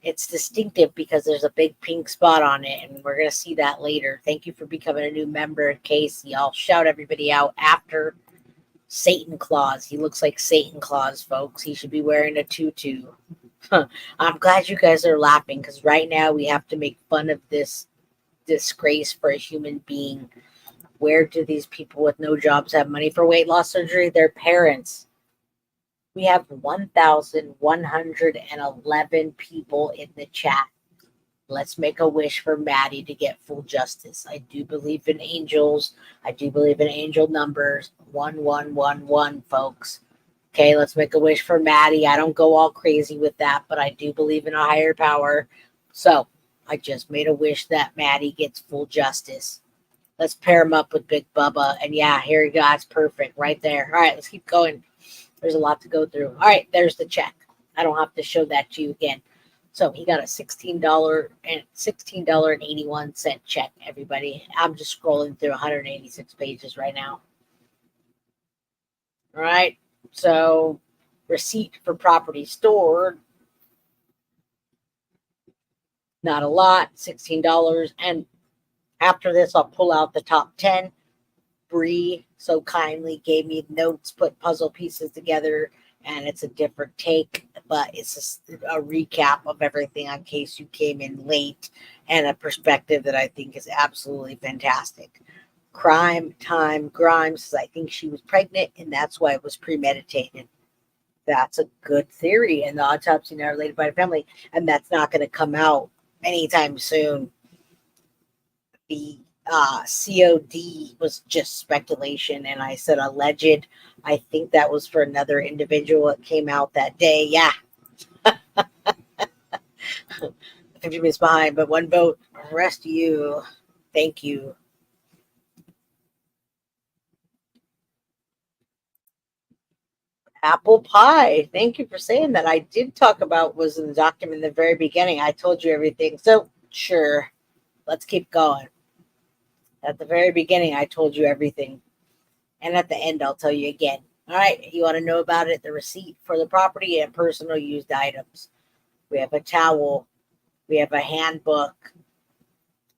It's distinctive because there's a big pink spot on it, and we're going to see that later. Thank you for becoming a new member, Casey. I'll shout everybody out after Satan Claus. He looks like Satan Claus, folks. He should be wearing a tutu. I'm glad you guys are laughing because right now we have to make fun of this disgrace for a human being. Where do these people with no jobs have money for weight loss surgery? Their parents. We have 1,111 people in the chat. Let's make a wish for Maddie to get full justice. I do believe in angels. I do believe in angel numbers. 1111, folks. Okay, let's make a wish for Maddie. I don't go all crazy with that, but I do believe in a higher power. So I just made a wish that Maddie gets full justice. Let's pair him up with Big Bubba. And yeah, here you go. It's perfect right there. All right, let's keep going. There's a lot to go through. All right, there's the check. I don't have to show that to you again. So he got a $16.81 check, everybody. I'm just scrolling through 186 pages right now. All right, so receipt for property stored. Not a lot, $16. And after this, I'll pull out the top 10. Bree so kindly gave me notes, put puzzle pieces together, and it's a different take, but it's a recap of everything in case you came in late and a perspective that I think is absolutely fantastic. Crime Time Grimes says, I think she was pregnant, and that's why it was premeditated. That's a good theory, and the autopsy narrated by the family, and that's not going to come out anytime soon. The COD was just speculation, and I said alleged. I think that was for another individual that came out that day. Yeah. 50 minutes behind, but 1 vote. Rest of you. Thank you. Apple pie. Thank you for saying that. I did talk about was in the document in the very beginning. I told you everything. So sure. Let's keep going. At the very beginning, I told you everything. And at the end, I'll tell you again. All right, you want to know about it? The receipt for the property and personal used items. We have a towel. We have a handbook.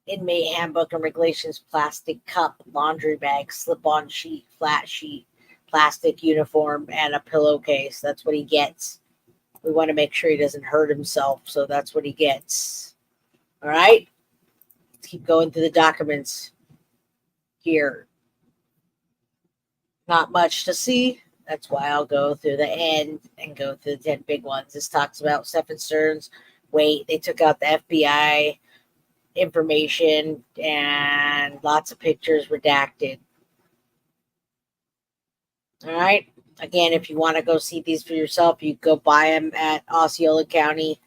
Inmate handbook and regulations, plastic cup, laundry bag, slip-on sheet, flat sheet, plastic uniform, and a pillowcase. That's what he gets. We want to make sure he doesn't hurt himself, so that's what he gets. All right? Let's keep going through the documents here. Not much to see. That's why I'll go through the end and go through the 10 big ones. This talks about Stephan Sterns. Wait, they took out the FBI information and lots of pictures redacted. All right. Again, if you want to go see these for yourself, you go buy them at Osceola County,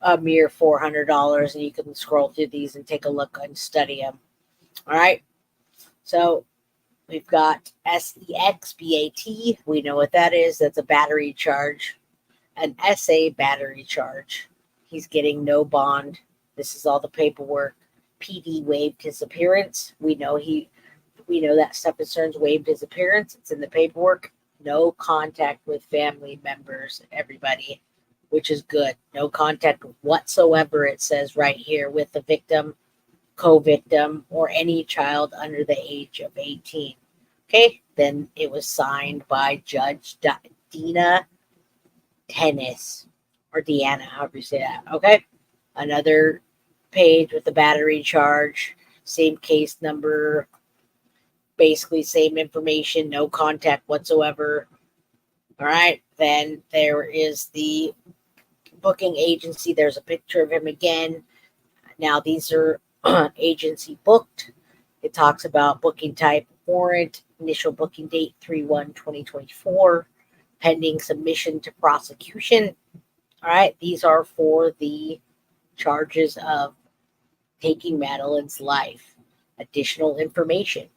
a mere $400, and you can scroll through these and take a look and study them. All right. So we've got SEXBAT. We know what that is. That's a battery charge. An SA battery charge. He's getting no bond. This is all the paperwork. PD waived his appearance. We know that Stephan Sterns waived his appearance. It's in the paperwork. No contact with family members, everybody, which is good. No contact whatsoever, it says right here, with the victim, co-victim, or any child under the age of 18. Okay, then it was signed by Judge Dina Tennis, or Deanna, however you say that. Okay, another page with the battery charge, same case number, basically same information, no contact whatsoever. All right, then there is the booking agency. There's a picture of him again. Now these are agency booked. It talks about booking type warrant, initial booking date 3/1/2024, pending submission to prosecution. All right, these are for the charges of taking Madeline's life. Additional information.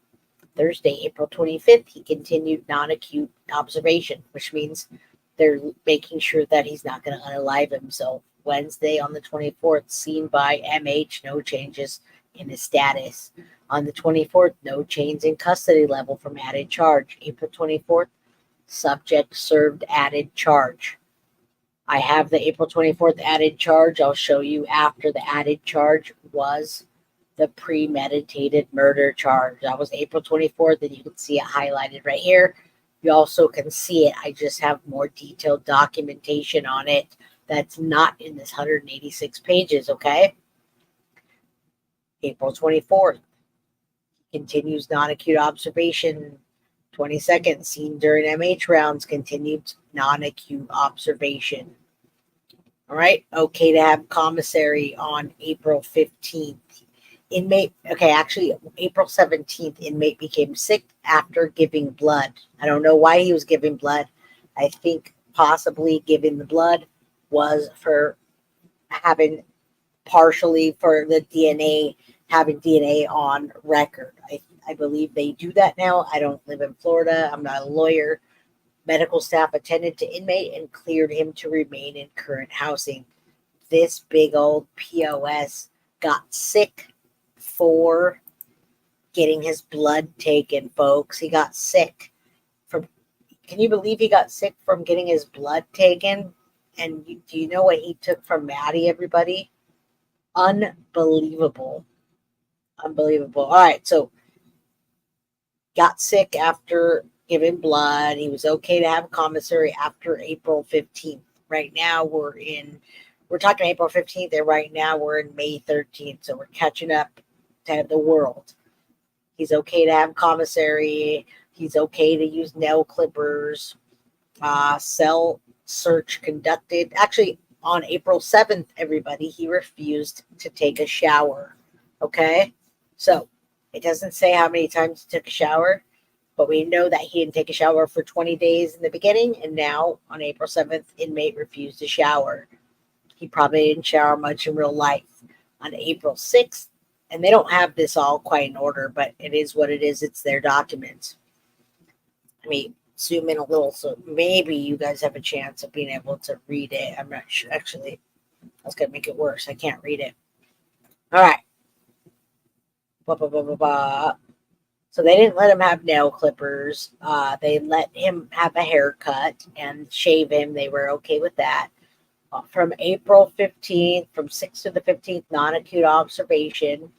Thursday, April 25th, he continued non-acute observation, which means they're making sure that he's not going to unalive himself. Wednesday, on the 24th, seen by MH, no changes in his status. On the 24th, no change in custody level from added charge. April 24th, subject served added charge. I have the April 24th added charge. I'll show you after the added charge was the premeditated murder charge. That was April 24th, and you can see it highlighted right here. You also can see it. I just have more detailed documentation on it that's not in this 186 pages, okay? April 24th. Continues non-acute observation. 22nd, seen during MH rounds, continued non-acute observation. All right, okay to have commissary on April 15th. Inmate, okay, actually, April 17th, inmate became sick after giving blood. I don't know why he was giving blood. I think possibly giving the blood was for having partially for the DNA, having DNA on record. I believe they do that now. I don't live in Florida. I'm not a lawyer. Medical staff attended to inmate and cleared him to remain in current housing. This big old POS got sick for getting his blood taken, folks. He got sick from, can you believe he got sick from getting his blood taken? And do you know what he took from Maddie, everybody? Unbelievable. Unbelievable. All right, so got sick after giving blood. He was okay to have commissary after April 15th. Right now we're talking April 15th, and right now we're in May 13th, so we're catching up to the world. He's okay to have commissary. He's okay to use nail clippers. Cell search conducted. Actually, on April 7th, everybody, he refused to take a shower. Okay? So, it doesn't say how many times he took a shower, but we know that he didn't take a shower for 20 days in the beginning, and now, on April 7th, inmate refused to shower. He probably didn't shower much in real life. On April 6th, and they don't have this all quite in order, but it is what it is. It's their documents. Let me zoom in a little so maybe you guys have a chance of being able to read it. I'm not sure. Actually, that's going to make it worse. I can't read it. All right. So they didn't let him have nail clippers. They let him have a haircut and shave him. They were okay with that. From April 15th, from 6th to the 15th, non-acute observation.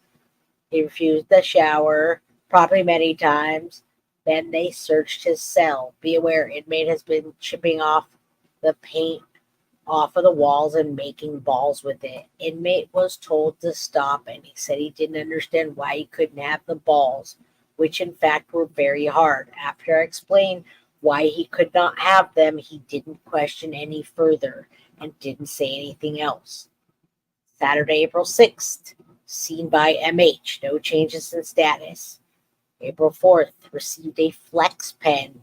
He refused the shower, probably many times. Then they searched his cell. Be aware, inmate has been chipping off the paint off of the walls and making balls with it. Inmate was told to stop, and he said he didn't understand why he couldn't have the balls, which in fact were very hard. After I explained why he could not have them, he didn't question any further and didn't say anything else. Saturday, April 6th, seen by MH, no changes in status. April 4th, received a flex pen.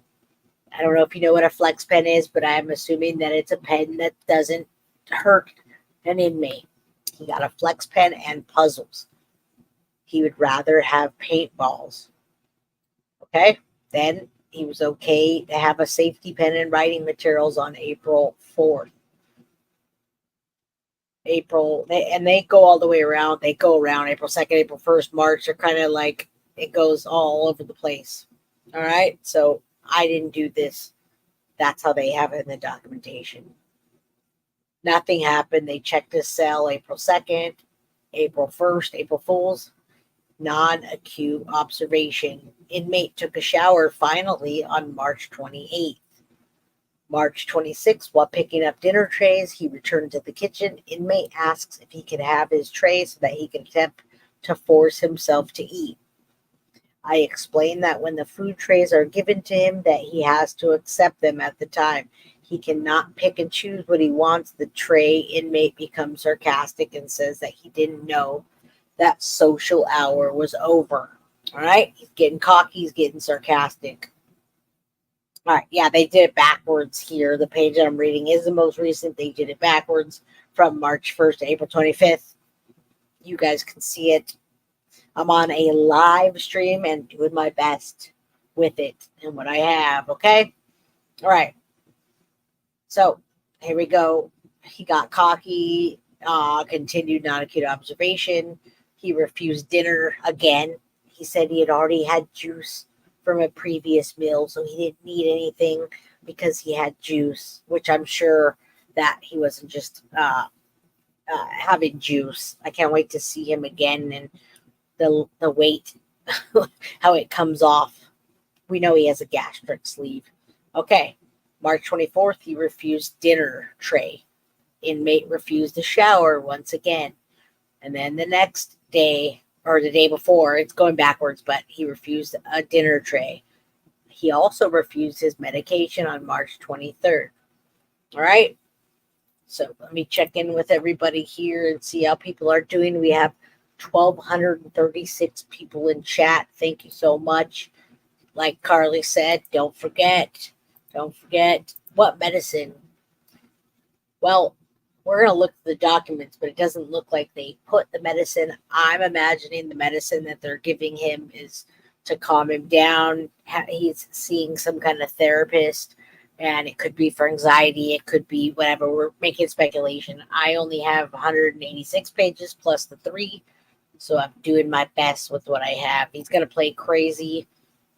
I don't know if you know what a flex pen is, but I'm assuming that it's a pen that doesn't hurt an inmate. He got a flex pen and puzzles. He would rather have paintballs. Okay. Then he was okay to have a safety pen and writing materials on April 4th. They go all the way around. They go around April 2nd, April 1st, March. They're kind of like, it goes all over the place. All right. So I didn't do this. That's how they have it in the documentation. Nothing happened. They checked his cell April 2nd, April 1st, April Fool's. Non-acute observation. Inmate took a shower finally on March 28th. March 26th, while picking up dinner trays, he returned to the kitchen. Inmate asks if he can have his tray so that he can attempt to force himself to eat. I explained that when the food trays are given to him, that he has to accept them at the time. He cannot pick and choose what he wants. The tray inmate becomes sarcastic and says that he didn't know that social hour was over. All right. He's getting cocky. He's getting sarcastic. All right. Yeah, they did it backwards here. The page that I'm reading is the most recent. They did it backwards from March 1st to April 25th. You guys can see it. I'm on a live stream and doing my best with it and what I have. Okay. All right. So here we go. He got cocky, continued non-acute observation. He refused dinner again. He said he had already had juice from a previous meal, so he didn't need anything because he had juice, which I'm sure that he wasn't just having juice. I can't wait to see him again and the weight, how it comes off. We know he has a gastric sleeve. Okay, March 24th, he refused dinner tray. Inmate refused a shower once again. And then the next day, or the day before, it's going backwards, but he refused a dinner tray. He also refused his medication on March 23rd. All right. So let me check in with everybody here and see how people are doing. We have 1,236 people in chat. Thank you so much. Like Carly said, don't forget what medicine. Well, we're going to look at the documents, but it doesn't look like they put the medicine. I'm imagining the medicine that they're giving him is to calm him down. He's seeing some kind of therapist, and it could be for anxiety. It could be whatever. We're making speculation. I only have 186 pages plus the 3, so I'm doing my best with what I have. He's going to play crazy.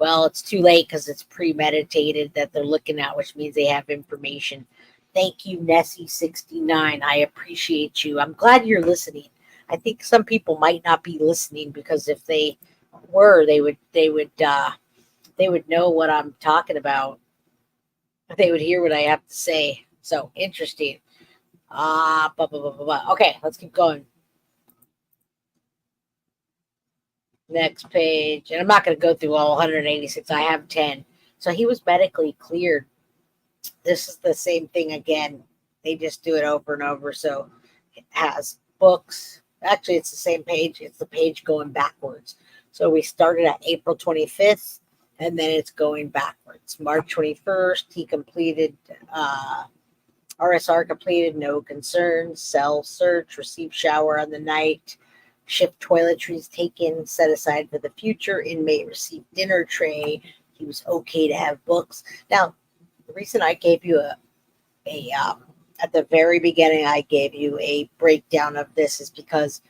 Well, it's too late because it's premeditated that they're looking at, which means they have information. Thank you, Nessie69. I appreciate you. I'm glad you're listening. I think some people might not be listening because if they were, they would know what I'm talking about. They would hear what I have to say. So interesting. Okay, let's keep going. Next page. And I'm not going to go through all 186. I have 10. So he was medically cleared. This is the same thing again. They just do it over and over. So it has books. Actually, it's the same page. It's the page going backwards. So we started at April 25th, and then it's going backwards. March 21st, he completed, RSR completed, no concerns, cell search, received shower on the night, shift toiletries taken, set aside for the future, inmate received dinner tray. He was okay to have books. Now, the reason I gave you at the very beginning, I gave you a breakdown of this is because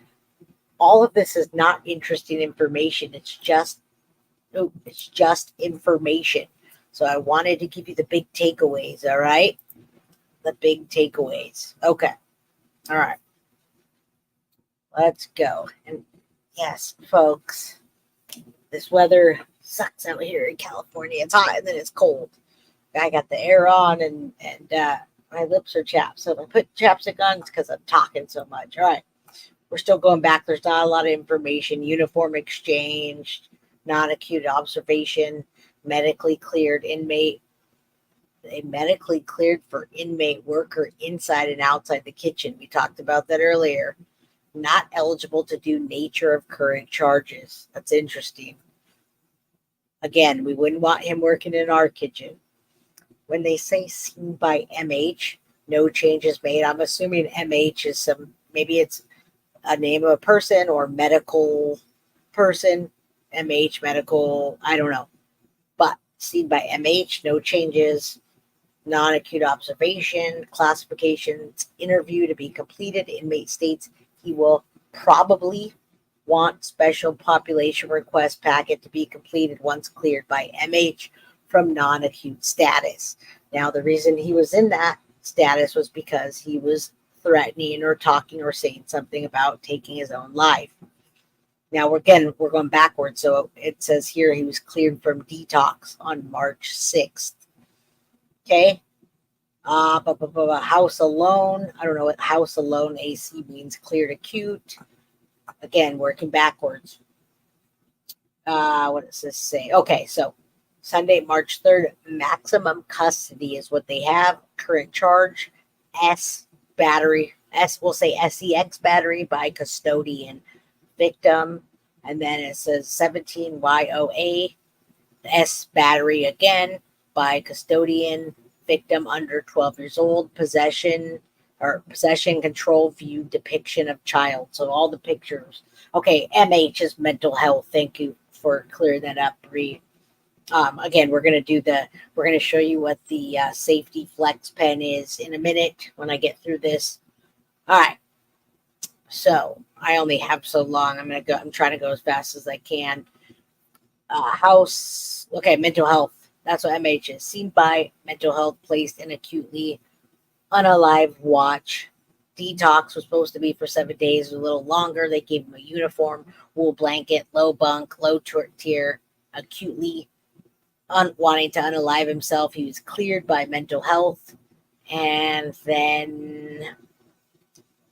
all of this is not interesting information. It's just information. So I wanted to give you the big takeaways. All right. The big takeaways. Okay. All right. Let's go. And yes, folks, this weather sucks out here in California. It's hot and then it's cold. I got the air on and my lips are chapped. So if I put chapstick on, it's because I'm talking so much. All right. We're still going back. There's not a lot of information. Uniform exchange, non-acute observation, medically cleared inmate. They medically cleared for inmate worker inside and outside the kitchen. We talked about that earlier. Not eligible to do nature of current charges. That's interesting. Again, we wouldn't want him working in our kitchen. When they say seen by MH, no changes made. I'm assuming MH is maybe it's a name of a person or medical person. MH, medical, I don't know. Seen by MH, no changes. Non-acute observation, classifications, interview to be completed. Inmate states he will probably want special population request packet to be completed once cleared by MH from non-acute status. Now, the reason he was in that status was because he was threatening or talking or saying something about taking his own life. Now, we're going backwards. So it says here he was cleared from detox on March 6th. Okay. House alone. I don't know what house alone AC means. Cleared acute. Again, working backwards. What does this say? Okay, so Sunday, March 3rd, maximum custody is what they have. Current charge, S battery. We'll say SEX battery by custodian. Victim. And then it says 17 YOA. S battery again by custodian. Victim under 12 years old. Possession control view depiction of child. So all the pictures. Okay, MH is mental health. Thank you for clearing that up, Bree. Again, we're going to show you what the safety flex pen is in a minute when I get through this. All right. So I only have so long. I'm trying to go as fast as I can. House. Okay, mental health. That's what MH is. Seen by mental health, placed in acutely unalive watch. Detox was supposed to be for 7 days, a little longer. They gave him a uniform, wool blanket, low bunk, low tier, acutely wanting to unalive himself. He was cleared by mental health. And then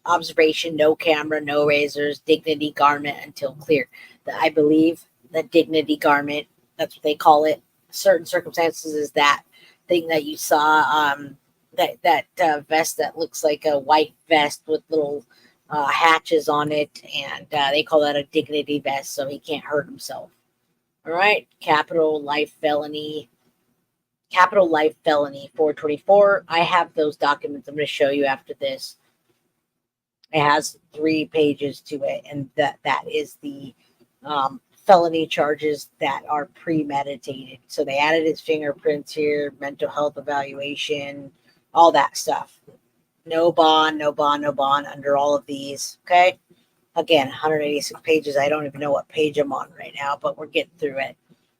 observation, no camera, no razors, dignity garment until cleared. I believe the dignity garment, that's what they call it. Certain circumstances is that thing that you saw, that vest that looks like a white vest with little hatches on it, and they call that a dignity vest, so he can't hurt himself. All right, capital life felony 424. I have those documents. I'm going to show you after this. It has 3 pages to it, and that is the felony charges that are premeditated. So they added his fingerprints here, mental health evaluation, all that stuff. No bond under all of these. Okay. Again, 186 pages. I don't even know what page I'm on right now, but we're getting through it.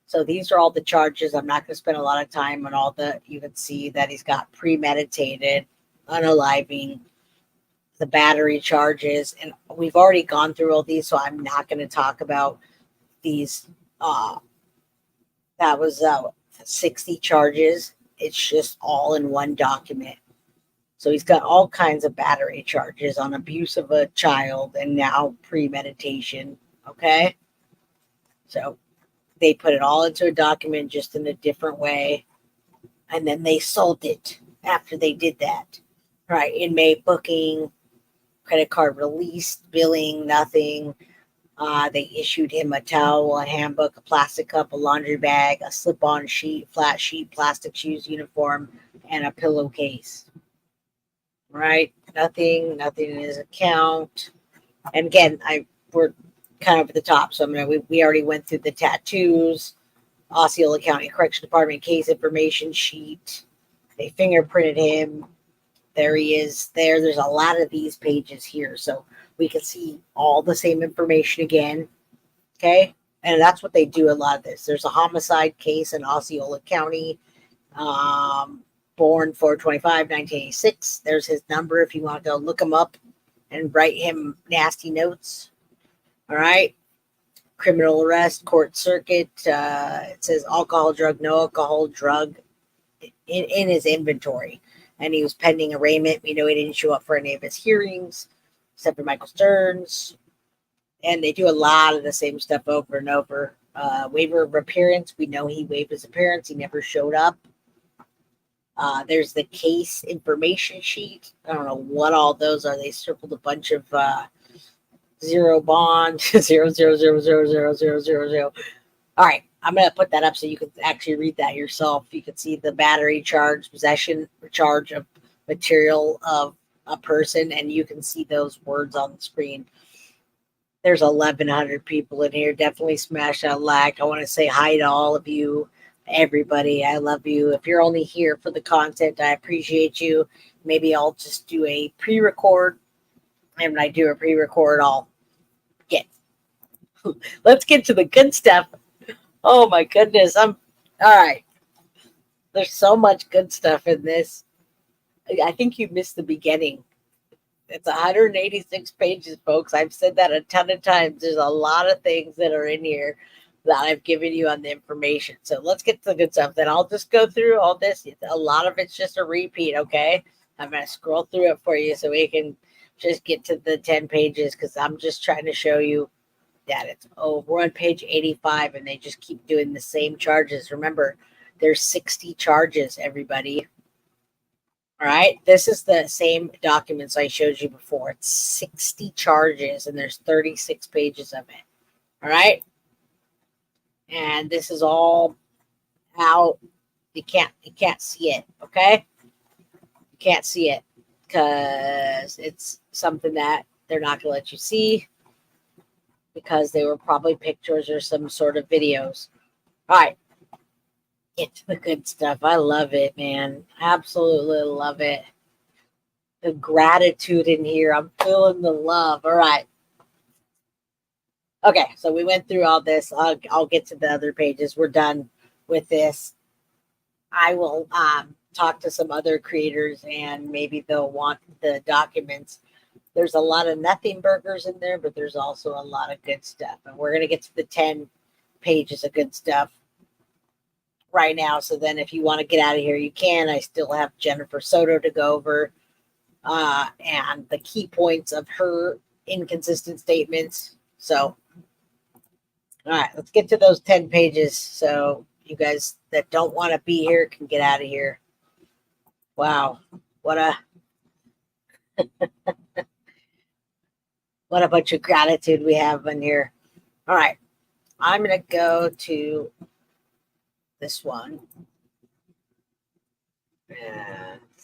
So these are all the charges. I'm not going to spend a lot of time on all the, you can see that he's got premeditated, unaliving, the battery charges, and we've already gone through all these, so I'm not going to talk about these. That was 60 charges. It's just all in one document. So he's got all kinds of battery charges on abuse of a child and now premeditation. Okay. So they put it all into a document just in a different way. And then they sold it after they did that. Right. Inmate booking, credit card released, billing, nothing. They issued him a towel, a handbook, a plastic cup, a laundry bag, a slip-on sheet, flat sheet, plastic shoes, uniform, and a pillowcase. Right? Nothing in his account. And again, we're kind of at the top. So we already went through the tattoos, Osceola County Correction Department case information sheet. They fingerprinted him. There he is there. There's a lot of these pages here. So we can see all the same information again. Okay. And that's what they do a lot of this. There's a homicide case in Osceola County. Born 4/25, 1986. There's his number if you want to go look him up and write him nasty notes. All right. Criminal arrest, court circuit. It says alcohol, drug, no alcohol, drug in his inventory. And he was pending arraignment. We know he didn't show up for any of his hearings, except for Michael Sterns. And they do a lot of the same stuff over and over. Waiver of appearance. We know he waived his appearance. He never showed up. There's the case information sheet. I don't know what all those are. They circled a bunch of zero bond, 0000000. All right. I'm going to put that up so you can actually read that yourself. You can see the battery charge, possession charge of material of a person, and you can see those words on the screen. There's 1,100 people in here. Definitely smash that like. I want to say hi to all of you. Everybody, I love you. If you're only here for the content, I appreciate you. Maybe I'll just do a pre-record. And when I do a pre-record, I'll get. Let's get to the good stuff. Oh my goodness. I'm all right. There's so much good stuff in this. I think you missed the beginning. It's 186 pages, folks. I've said that a ton of times. There's a lot of things that are in here that I've given you on the information. So let's get to the good stuff. Then I'll just go through all this. A lot of it's just a repeat, okay? I'm going to scroll through it for you so we can just get to the 10 pages because I'm just trying to show you that it's, we're on page 85 and they just keep doing the same charges. Remember, there's 60 charges, everybody. All right, this is the same documents I showed you before. It's 60 charges and there's 36 pages of it. All right. And this is all out. You can't see it, okay? You can't see it because it's something that they're not going to let you see because they were probably pictures or some sort of videos. All right. Get to the good stuff. I love it, man. Absolutely love it. The gratitude in here. I'm feeling the love. All right. Okay, so we went through all this. I'll get to the other pages. We're done with this. I will talk to some other creators and maybe they'll want the documents. There's a lot of nothing burgers in there, but there's also a lot of good stuff. And we're going to get to the 10 pages of good stuff right now. So then if you want to get out of here, you can. I still have Jennifer Soto to go over and the key points of her inconsistent statements. So, all right, let's get to those 10 pages. So you guys that don't want to be here can get out of here. Wow. What a bunch of gratitude we have in here. All right. I'm going to go to this one.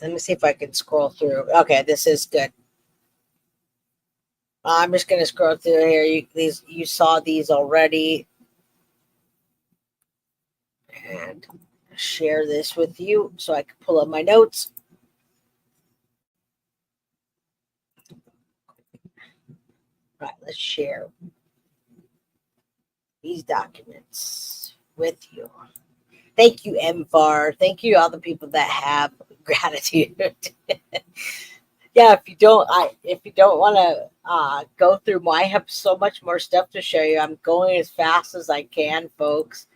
Let me see if I can scroll through. Okay, this is good. I'm just going to scroll through here. You saw these already. And share this with you so I can pull up my notes. All right, let's share these documents with you. Thank you, MFAR. Thank you, all the people that have gratitude. Yeah, if you don't want to go through, I have so much more stuff to show you. I'm going as fast as I can, folks.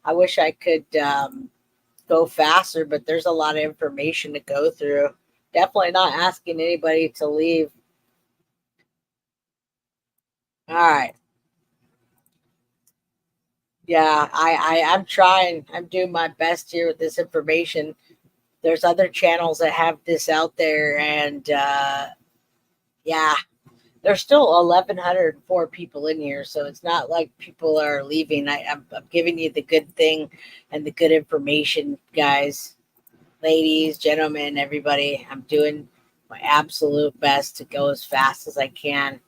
I wish I could go faster, but there's a lot of information to go through. Definitely not asking anybody to leave. All right. Yeah, I'm trying. I'm doing my best here with this information. There's other channels that have this out there, and yeah, there's still 1,104 people in here, so it's not like people are leaving. I'm giving you the good thing and the good information, guys, ladies, gentlemen, everybody. I'm doing my absolute best to go as fast as I can.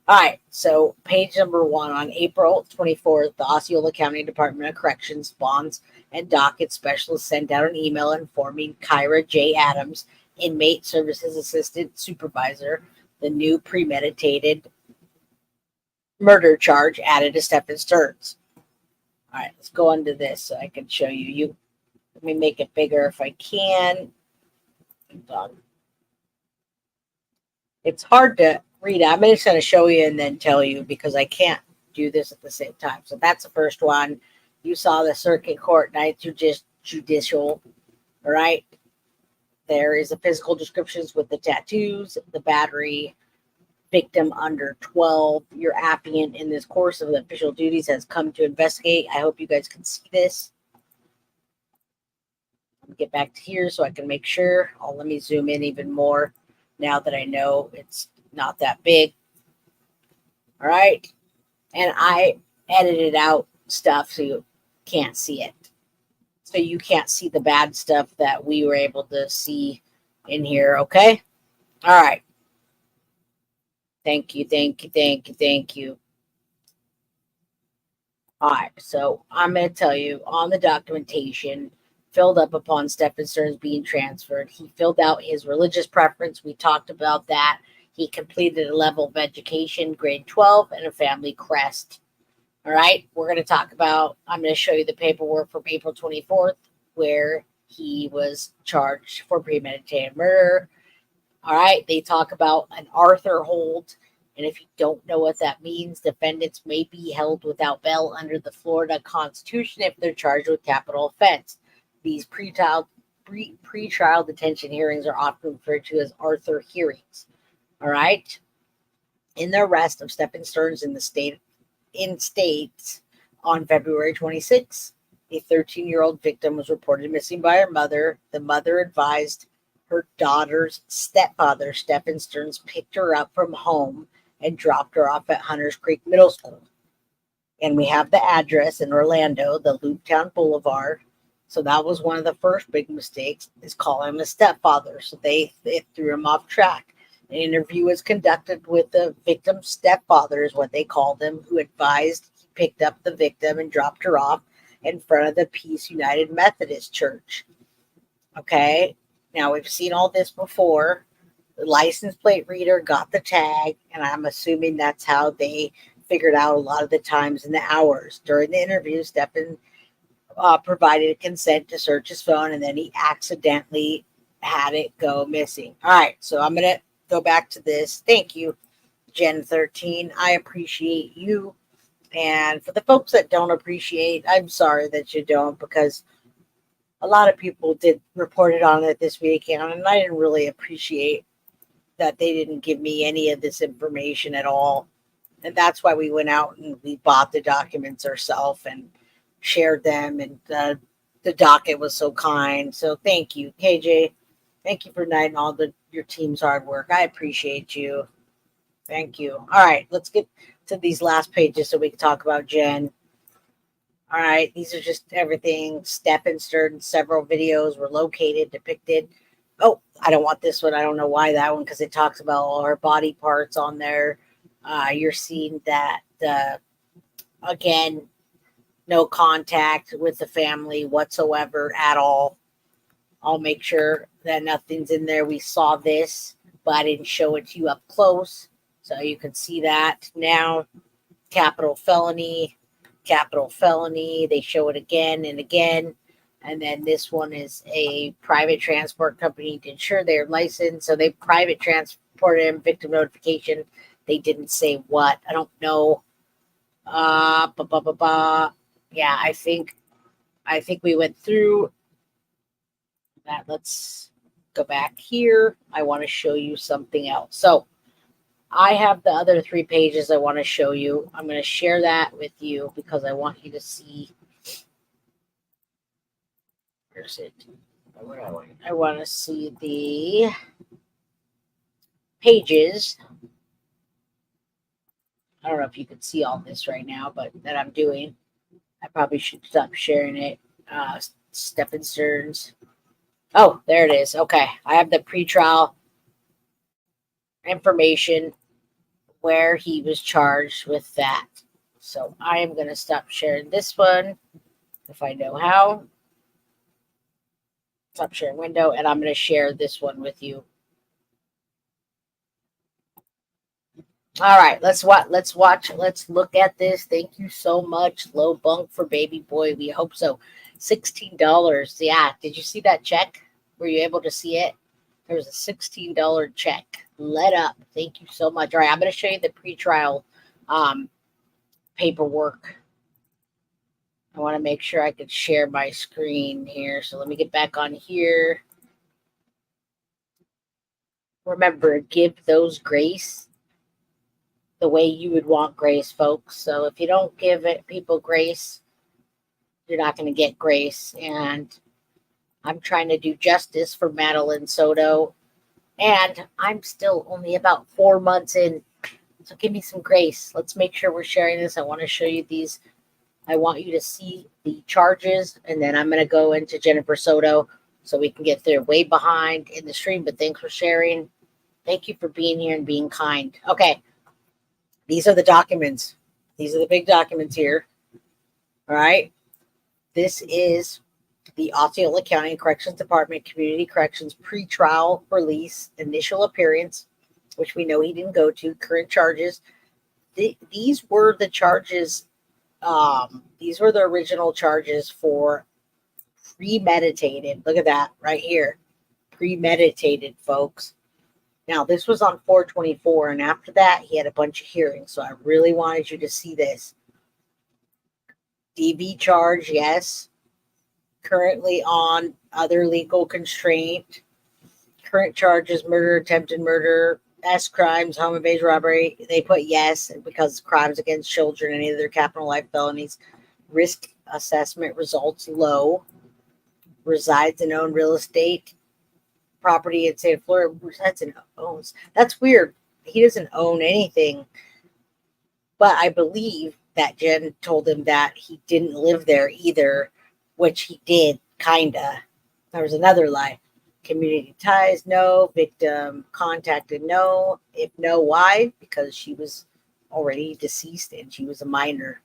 All right, so page number 1 on April 24th, the Osceola County Department of Corrections bonds and docket specialist sent out an email informing Kyra J. Adams, inmate services assistant supervisor, the new premeditated murder charge added to Stephan Sterns. All right, let's go on to this so I can show you. Let me make it bigger if I can. Hold on. It's hard to read. I'm just going to show you and then tell you because I can't do this at the same time. So that's the first one. You saw the circuit court night judicial. All right. There is a physical descriptions with the tattoos, the battery, victim under 12. Your affiant in this course of the official duties has come to investigate. I hope you guys can see this. Let me get back to here so I can make sure. Let me zoom in even more now that I know it's not that big. All right. And I edited out stuff so you can't see it. So you can't see the bad stuff that we were able to see in here. Okay. All right. Thank you. All right, so I'm going to tell you on the documentation filled up upon Stephan Sterns being transferred, he filled out his religious preference. We talked about that. He completed a level of education, grade 12, and a family crest. All right, we're going to talk about, I'm going to show you the paperwork from April 24th, where he was charged for premeditated murder. All right, they talk about an Arthur hold. And if you don't know what that means, defendants may be held without bail under the Florida Constitution if they're charged with capital offense. These pretrial detention hearings are often referred to as Arthur hearings. All right. In the arrest of Stephan Sterns in states on February 26, a 13-year-old victim was reported missing by her mother. The mother advised her daughter's stepfather, Stephan Sterns, picked her up from home and dropped her off at Hunters Creek Middle School. And we have the address in Orlando, the Looptown Boulevard. So that was one of the first big mistakes, is calling him a stepfather. So they threw him off track. An interview was conducted with the victim's stepfather, is what they called him, who advised he picked up the victim and dropped her off in front of the Peace United Methodist Church. Okay, now we've seen all this before. The license plate reader got the tag, and I'm assuming that's how they figured out a lot of the times and the hours. During the interview, Stephan provided consent to search his phone, and then he accidentally had it go missing. All right, so I'm going to go back to this. Thank you, Jenn 13. I appreciate you. And for the folks that don't appreciate, I'm sorry that you don't, because a lot of people did report it on it this weekend, and I didn't really appreciate that they didn't give me any of this information at all. And that's why we went out and we bought the documents ourselves and shared them. And the docket was so kind. So thank you, KJ. Thank you for night and all your team's hard work. I appreciate you. Thank you. All right, let's get to these last pages so we can talk about Jenn. All right, these are just everything. Stephan Sterns, several videos were located, depicted. Oh, I don't want this one. I don't know why that one, because it talks about all her body parts on there. You're seeing that, again, no contact with the family whatsoever at all. I'll make sure that nothing's in there. We saw this, but I didn't show it to you up close. So you can see that now. Capital felony. They show it again and again. And then this one is a private transport company to ensure they're licensed. So they private transported him, victim notification. They didn't say what. I don't know. Yeah, I think we went through that. Let's go back here. I want to show you something else. So I have the other 3 pages I want to show you. I'm going to share that with you because I want you to see. Where's it? I want to see the pages. I don't know if you can see all this right now, but that I'm doing. I probably should stop sharing it. Stephan Sterns. Oh, there it is. Okay. I have the pretrial information where he was charged with that. So I am going to stop sharing this one if I know how. Stop sharing window, and I'm going to share this one with you. All right, let's watch. Let's look at this. Thank you so much. Low bunk for baby boy. We hope so. $16. Yeah. Did you see that check? Were you able to see it? There was a $16 check. Let up. Thank you so much. All right, I'm going to show you the pretrial paperwork. I want to make sure I could share my screen here. So let me get back on here. Remember, give those grace the way you would want grace, folks. So if you don't give people grace, you're not going to get grace. And I'm trying to do justice for Madeline Soto. And I'm still only about 4 months in. So give me some grace. Let's make sure we're sharing this. I want to show you these. I want you to see the charges. And then I'm going to go into Jennifer Soto so we can get there. Way behind in the stream, but thanks for sharing. Thank you for being here and being kind. Okay. These are the documents. These are the big documents here. All right. This is the Osceola County Corrections Department Community Corrections pretrial release initial appearance, which we know he didn't go to. Current charges. These were the charges. These were the original charges for premeditated. Look at that right here. Premeditated, folks. Now, this was on 4/24, and after that, he had a bunch of hearings. So I really wanted you to see this. DV charge, yes. Currently on other legal constraint. Current charges, murder, attempted murder, S crimes, home invasion, robbery. They put yes because crimes against children, any of their capital life felonies. Risk assessment results low. Resides in owned real estate. Property in state of Florida. Resides and owns. That's weird. He doesn't own anything. But I believe that Jenn told him that he didn't live there either, which he did, kinda. There was another lie. Community ties, no. Victim contacted, no. If no, why? Because she was already deceased and she was a minor.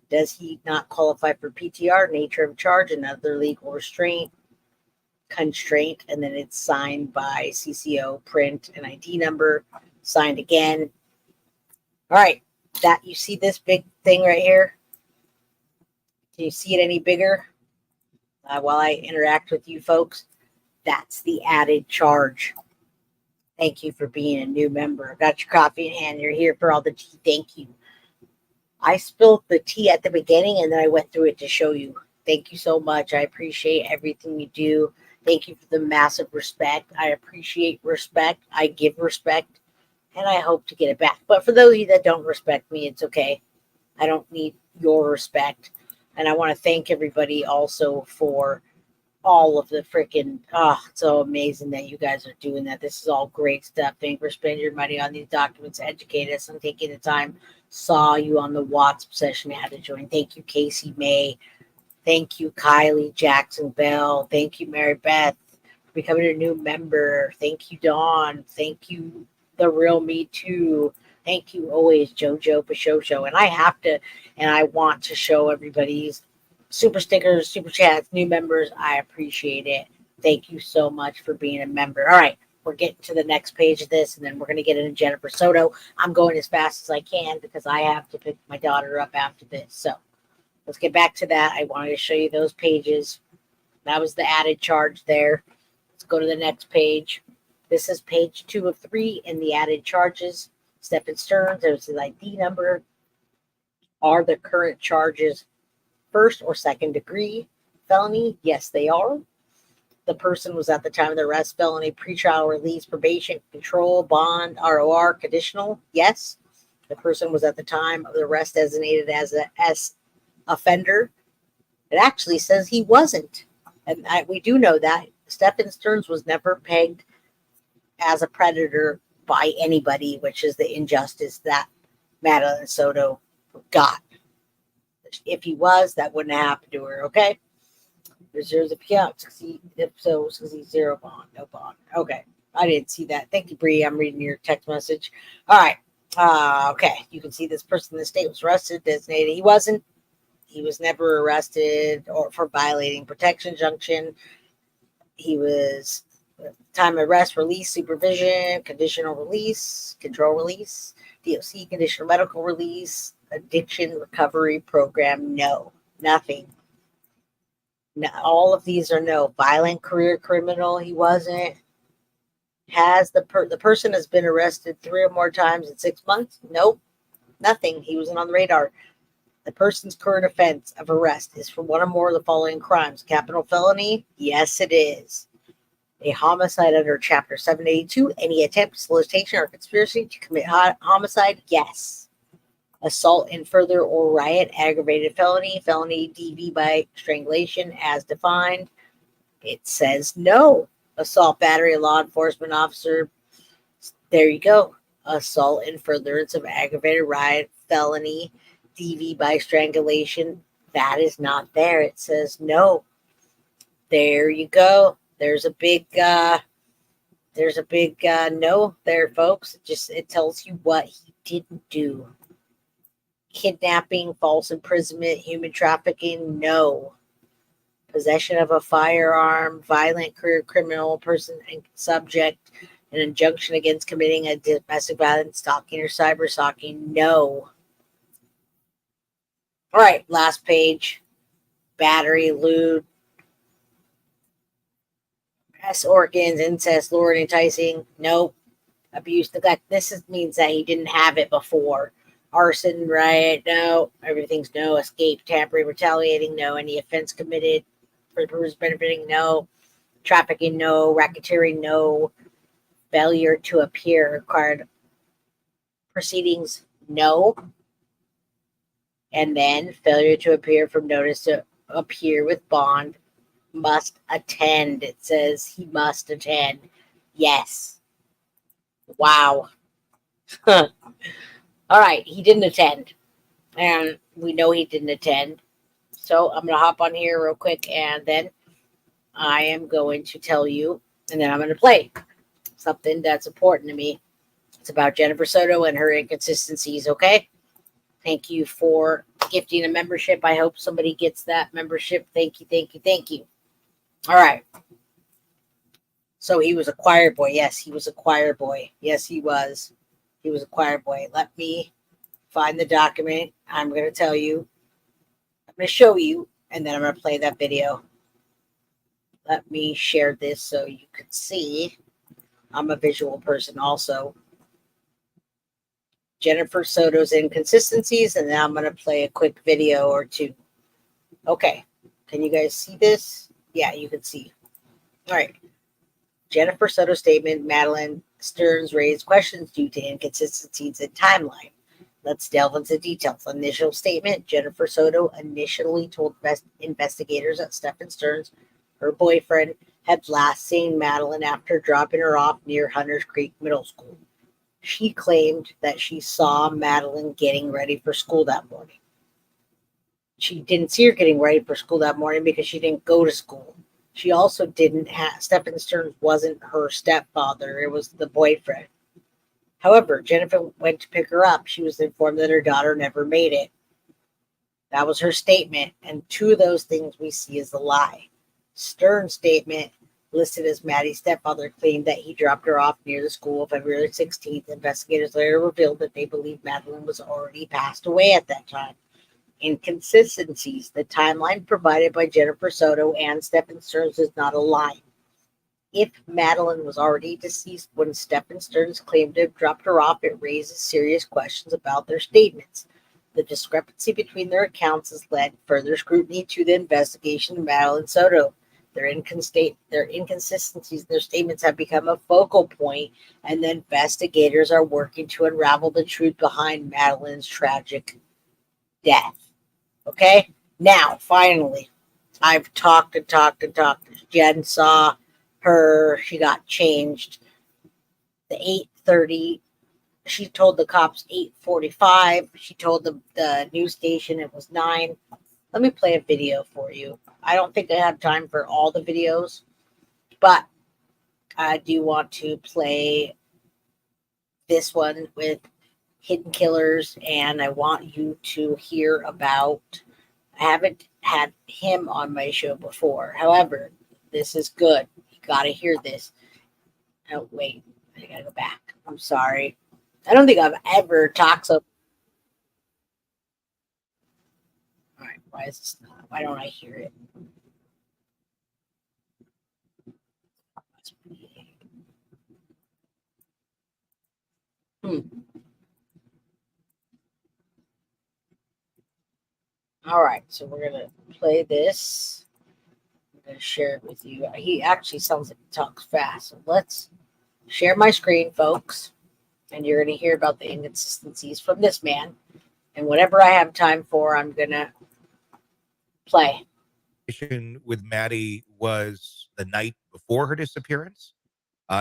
Does he not qualify for PTR? Nature of charge, another legal constraint, and then it's signed by CCO, print, and ID number, signed again. All right, that you see this big thing right here? Can you see it any bigger? While I interact with you folks, that's the added charge. Thank you for being a new member. Got your coffee in hand. You're here for all the tea. Thank you. I spilled the tea at the beginning and then I went through it to show you. Thank you so much. I appreciate everything you do. Thank you for the massive respect. I appreciate respect. I give respect and I hope to get it back. But for those of you that don't respect me, it's okay. I don't need your respect. And I want to thank everybody also for all of the freaking, it's so amazing that you guys are doing that. This is all great stuff. Thank you for spending your money on these documents, educate us, and taking the time. Saw you on the Watts session, had to join. Thank you, Casey May. Thank you, Kylie Jackson Bell. Thank you, Mary Beth, for becoming a new member. Thank you, Dawn. Thank you, The Real Me Too. Thank you always, Jojo Pashosho. And I have to, and I want to show everybody's super stickers, super chats, new members. I appreciate it. Thank you so much for being a member. All right, we're getting to the next page of this, and then we're going to get into Jennifer Soto. I'm going as fast as I can because I have to pick my daughter up after this. So let's get back to that. I wanted to show you those pages. That was the added charge there. Let's go to the next page. This is page 2 of 3 in the added charges. Stephan Sterns, there's his ID number. Are the current charges first or second degree felony? Yes, they are. The person was at the time of the arrest felony, pretrial release, probation, control, bond, ROR, conditional. Yes. The person was at the time of the arrest designated as a S offender. It actually says he wasn't. And we do know that. Stephan Sterns was never pegged as a predator by anybody, which is the injustice that Madeline Soto got. If he was, that wouldn't happen to her, okay? Reserves a payout, if so, 0 bond, no bond. Okay, I didn't see that. Thank you, Bree. I'm reading your text message. All right. Okay, you can see this person in the state was arrested, designated. He wasn't. He was never arrested or for violating protection injunction. He was time of arrest, release, supervision, conditional release, control release, DOC, conditional medical release, addiction recovery program. No, nothing. No, all of these are no. Violent career criminal. He wasn't. Has the person has been arrested 3 or more times in 6 months? Nope, nothing. He wasn't on the radar. The person's current offense of arrest is for one or more of the following crimes. Capital felony? Yes, it is. A homicide under Chapter 782. Any attempt, solicitation, or conspiracy to commit homicide? Yes. Assault in further or riot, aggravated felony, felony DV by strangulation as defined. It says no. Assault, battery, a law enforcement officer. There you go. Assault in furtherance of aggravated riot, felony, DV by strangulation. That is not there. It says no. There you go. There's a big no there, folks. It tells you what he didn't do. Kidnapping, false imprisonment, human trafficking, no. Possession of a firearm, violent career criminal, person and subject, an injunction against committing a domestic violence, stalking or cyber stalking, no. All right, last page. Battery, lewd, breast organs, incest, luring, enticing, nope. Abuse, neglect. Means that he didn't have it before. Arson, riot, no. Everything's no. Escape, tampering, retaliating, no. Any offense committed for the purpose of benefiting, no. Trafficking, no. Racketeering, no. Failure to appear, required proceedings, no. And then failure to appear from notice to appear with bond, must attend. It says he must attend. Yes. Wow. All right, he didn't attend. And we know he didn't attend. So I'm going to hop on here real quick and then I am going to tell you, and then I'm going to play something that's important to me. It's about Jennifer Soto and her inconsistencies, okay? Thank you for gifting a membership. I hope somebody gets that membership. Thank you, thank you, thank you. All right. So he was a choir boy. Yes, he was a choir boy. Yes, he was. He was a choir boy. Let me find the document. I'm going to tell you. I'm going to show you, and then I'm going to play that video. Let me share this so you can see. I'm a visual person also. Jennifer Soto's inconsistencies, and then I'm going to play a quick video or two. Okay. Can you guys see this? Yeah, you can see. All right. Jennifer Soto statement, Madeline Sterns raised questions due to inconsistencies in timeline. Let's delve into details. Initial statement, Jennifer Soto initially told investigators that Stephan Sterns, her boyfriend, had last seen Madeline after dropping her off near Hunters Creek Middle School. She claimed that she saw Madeline getting ready for school that morning. She didn't see her getting ready for school that morning because she didn't go to school. She also didn't have, Stephan Sterns wasn't her stepfather. It was the boyfriend. However, Jennifer went to pick her up. She was informed that her daughter never made it. That was her statement. And two of those things we see as a lie. Stern's statement, listed as Maddie's stepfather, claimed that he dropped her off near the school February 16th. Investigators later revealed that they believe Madeline was already passed away at that time. Inconsistencies. The timeline provided by Jennifer Soto and Stephan Sterns is not a lie. If Madeline was already deceased when Stephan Sterns claimed to have dropped her off, it raises serious questions about their statements. The discrepancy between their accounts has led further scrutiny to the investigation of Madeline Soto. Their inconsistencies, their statements have become a focal point, and the investigators are working to unravel the truth behind Madeline's tragic death. Okay? Now, finally, I've talked and talked and talked. Jenn saw her, she got changed. The 8:30, she told the cops 8:45. She told the news station it was 9. Let me play a video for you. I don't think I have time for all the videos, but I do want to play this one with hidden killers, and I want you to hear about, I haven't had him on my show before. However, this is good. You got to hear this. Oh, wait. I got to go back. I'm sorry. I don't think I've ever talked so. All right. Why is this not? Why don't I hear it? All right. So we're going to play this. I'm going to share it with you. He actually sounds like he talks fast. So let's share my screen, folks. And you're going to hear about the inconsistencies from this man. And whatever I have time for, I'm going to play. With Maddie was the night before her disappearance.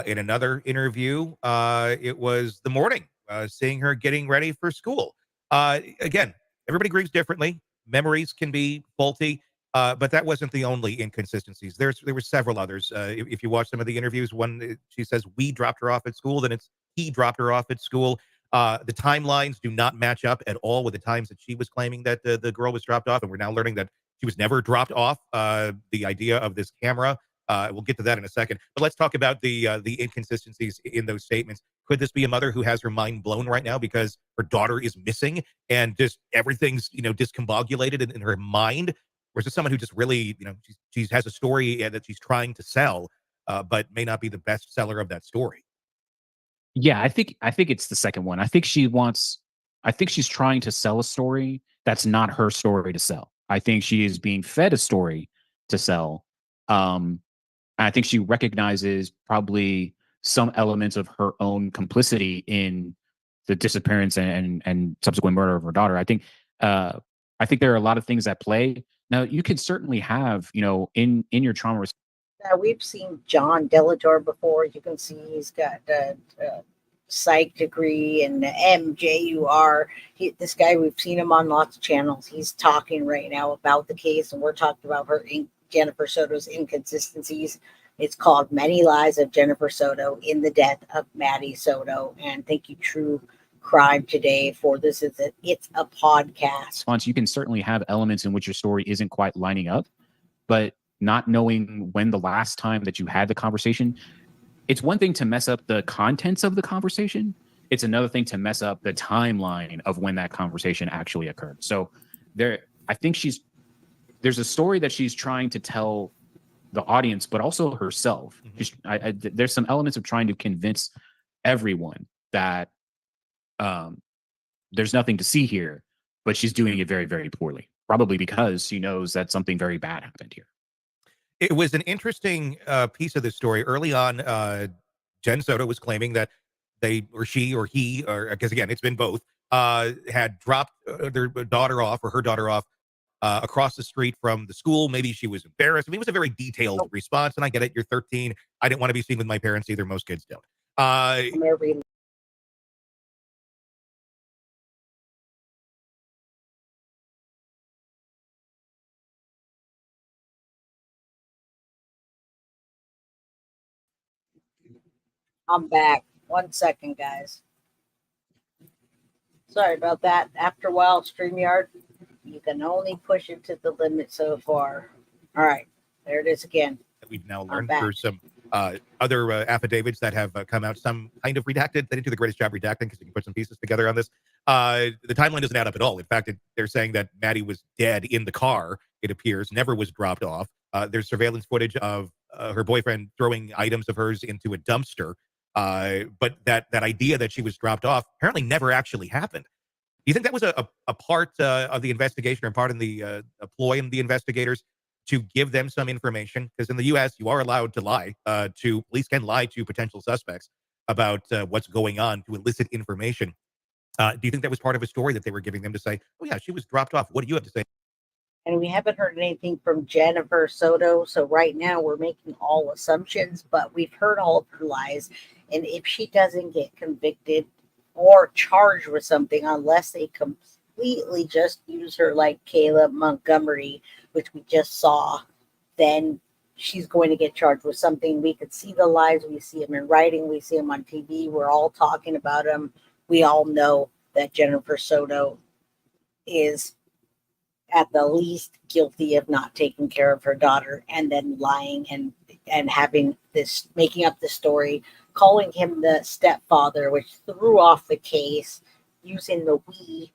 In another interview, it was the morning, seeing her getting ready for school. Again, everybody grieves differently. Memories can be faulty, but that wasn't the only inconsistencies. There were several others. If you watch some of the interviews, one she says we dropped her off at school, then it's he dropped her off at school. The timelines do not match up at all with the times that she was claiming that the girl was dropped off, and we're now learning that she was never dropped off. The idea of this camera, we'll get to that in a second. But let's talk about the inconsistencies in those statements. Could this be a mother who has her mind blown right now because her daughter is missing and just everything's discombobulated in her mind? Or is it someone who just really she has a story that she's trying to sell, but may not be the best seller of that story? Yeah, I think it's the second one. I think she's trying to sell a story that's not her story to sell. I think she is being fed a story to sell. And I think she recognizes probably some elements of her own complicity in the disappearance and subsequent murder of her daughter. I think there are a lot of things at play. Now, you can certainly have, in your trauma. Now, we've seen John Delator before. You can see he's got a psych degree and the MJUR. This guy, we've seen him on lots of channels. He's talking right now about the case, and we're talking about Jennifer Soto's inconsistencies. It's called Many Lies of Jennifer Soto in the Death of Maddie Soto. And thank you, True Crime Today, for this. It's a podcast. You can certainly have elements in which your story isn't quite lining up, but not knowing when the last time that you had the conversation, it's one thing to mess up the contents of the conversation. It's another thing to mess up the timeline of when that conversation actually occurred. So I think there's a story that she's trying to tell the audience, but also herself. There's some elements of trying to convince everyone that there's nothing to see here, but she's doing it very, very poorly, probably because she knows that something very bad happened here. It was an interesting piece of this story. Early on, Jen Soto was claiming that they, or she, or he, or because again, it's been both, had dropped their daughter off, or her daughter off, across the street from the school. Maybe she was embarrassed. I mean, it was a very detailed response, and I get it. You're 13. I didn't want to be seen with my parents either. Most kids don't. I'm back. 1 second, guys. Sorry about that. After a while, StreamYard, you can only push it to the limit so far. All right. There it is again. We've now learned there's some other affidavits that have come out, some kind of redacted. They didn't do the greatest job redacting because you can put some pieces together on this. The timeline doesn't add up at all. In fact, they're saying that Maddie was dead in the car, it appears, never was dropped off. There's surveillance footage of her boyfriend throwing items of hers into a dumpster. But that idea that she was dropped off apparently never actually happened. Do you think that was a part of the investigation, or part of the ploy in the investigators to give them some information? Because in the U.S., you are allowed to lie. Police can lie to potential suspects about what's going on to elicit information. Do you think that was part of a story that they were giving them to say, oh, yeah, she was dropped off? What do you have to say? And we haven't heard anything from Jennifer Soto. So right now we're making all assumptions, but we've heard all of her lies. And if she doesn't get convicted or charged with something, unless they completely just use her like Caleb Montgomery, which we just saw, then she's going to get charged with something. We could see the lies. We see them in writing. We see them on TV. We're all talking about them. We all know that Jennifer Soto is at the least guilty of not taking care of her daughter, and then lying and having this, making up the story, calling him the stepfather, which threw off the case, using the we.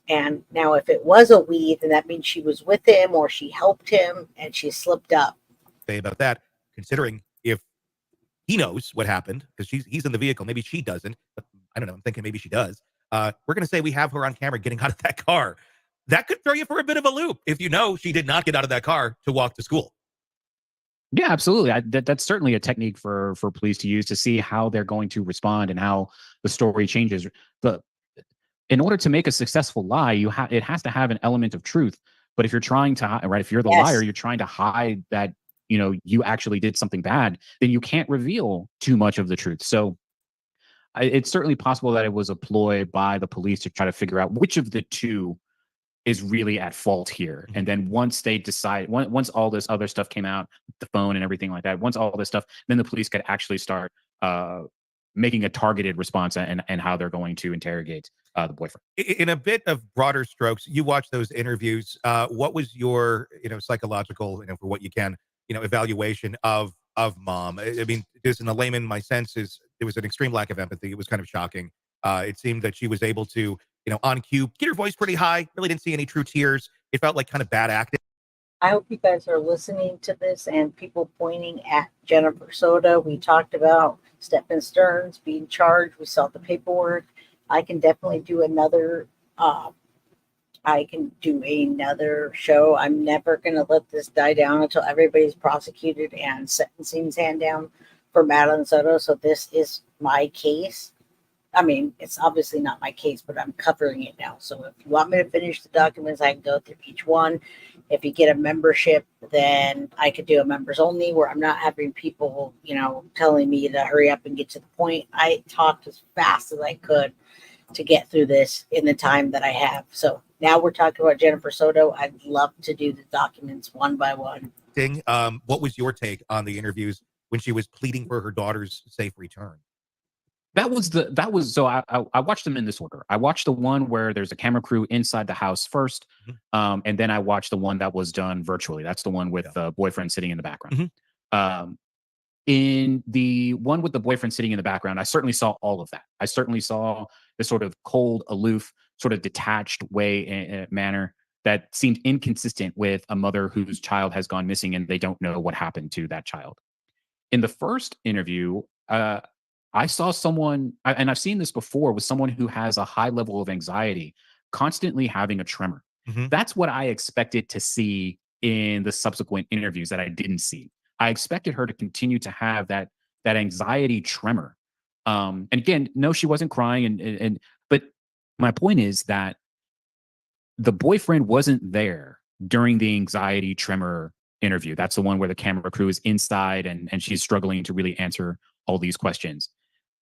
And now if it was a we, then that means she was with him or she helped him and she slipped up. Say about that, considering if he knows what happened, because he's in the vehicle, maybe she doesn't, but I don't know, I'm thinking maybe she does. We're going to say we have her on camera getting out of that car. That could throw you for a bit of a loop if you know she did not get out of that car to walk to school. Yeah, absolutely. That's certainly a technique for police to use to see how they're going to respond and how the story changes. But in order to make a successful lie, it has to have an element of truth. But if you're trying to, right, if you're the liar, you're trying to hide that, you actually did something bad, then you can't reveal too much of the truth. So it's certainly possible that it was a ploy by the police to try to figure out which of the two is really at fault here. And then once they decide, once all this other stuff came out, the phone and everything like that, once all this stuff, then the police could actually start making a targeted response and how they're going to interrogate the boyfriend. In a bit of broader strokes, you watched those interviews. What was your, psychological, for what you can, evaluation of mom? I mean, just in the layman, my sense is there was an extreme lack of empathy. It was kind of shocking. It seemed that she was able to, on cue, get her voice pretty high. Really didn't see any true tears. It felt like kind of bad acting. I hope you guys are listening to this and people pointing at Jennifer Soto. We talked about Stephan Sterns being charged. We saw the paperwork. I can definitely do another. I can do another show. I'm never going to let this die down until everybody's prosecuted and sentencing's hand down for Madeline Soto. So this is my case. I mean, it's obviously not my case, but I'm covering it now. So if you want me to finish the documents, I can go through each one. If you get a membership, then I could do a members only where I'm not having people, telling me to hurry up and get to the point. I talked as fast as I could to get through this in the time that I have. So now we're talking about Jennifer Soto. I'd love to do the documents one by one. What was your take on the interviews when she was pleading for her daughter's safe return? So I watched them in this order. I watched the one where there's a camera crew inside the house first, and then I watched the one that was done virtually. That's the one with the boyfriend sitting in the background. In the one with the boyfriend sitting in the background, I certainly saw all of that. I certainly saw the sort of cold, aloof, sort of detached manner that seemed inconsistent with a mother whose child has gone missing and they don't know what happened to that child. In the first interview, I saw someone, and I've seen this before, with someone who has a high level of anxiety, constantly having a tremor. That's what I expected to see in the subsequent interviews that I didn't see. I expected her to continue to have that anxiety tremor. And again, no, she wasn't crying, but my point is that the boyfriend wasn't there during the anxiety tremor interview. That's the one where the camera crew is inside and she's struggling to really answer all these questions.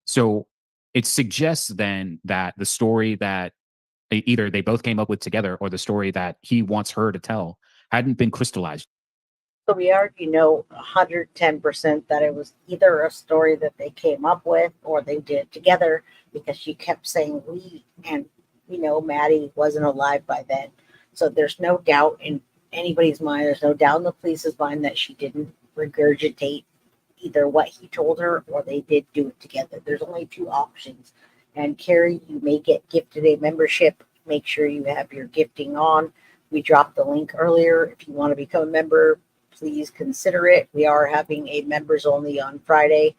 So it suggests then that the story that either they both came up with together or the story that he wants her to tell hadn't been crystallized. So we already know 110% that it was either a story that they came up with or they did together, because she kept saying we, and we know Maddie wasn't alive by then. So there's no doubt in anybody's mind, there's no doubt in the police's mind that she didn't regurgitate either what he told her or they did do it together. There's only two options. And Carrie, you may get gifted a membership. Make sure you have your gifting on. We dropped the link earlier. If you want to become a member, please consider it. We are having a members only on Friday.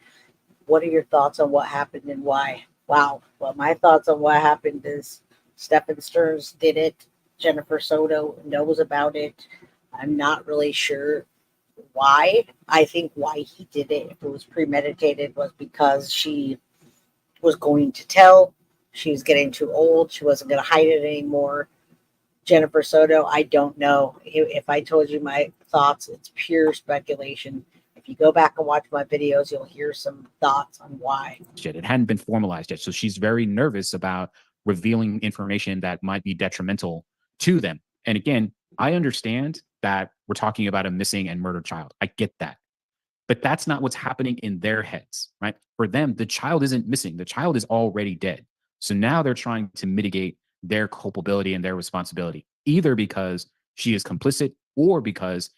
What are your thoughts on what happened and why? Wow. Well, my thoughts on what happened is Stephan Sterns did it. Jennifer Soto knows about it. I'm not really sure why. I think why he did it, if it was premeditated, was because she was going to tell. She was getting too old. She wasn't going to hide it anymore. Jennifer Soto, I don't know. If I told you my thoughts, it's pure speculation. If you go back and watch my videos, you'll hear some thoughts on why. It hadn't been formalized yet. So she's very nervous about revealing information that might be detrimental to them. And again, I understand that we're talking about a missing and murdered child. I get that. But that's not what's happening in their heads, right? For them, the child isn't missing. The child is already dead. So now they're trying to mitigate their culpability and their responsibility, either because she is complicit or because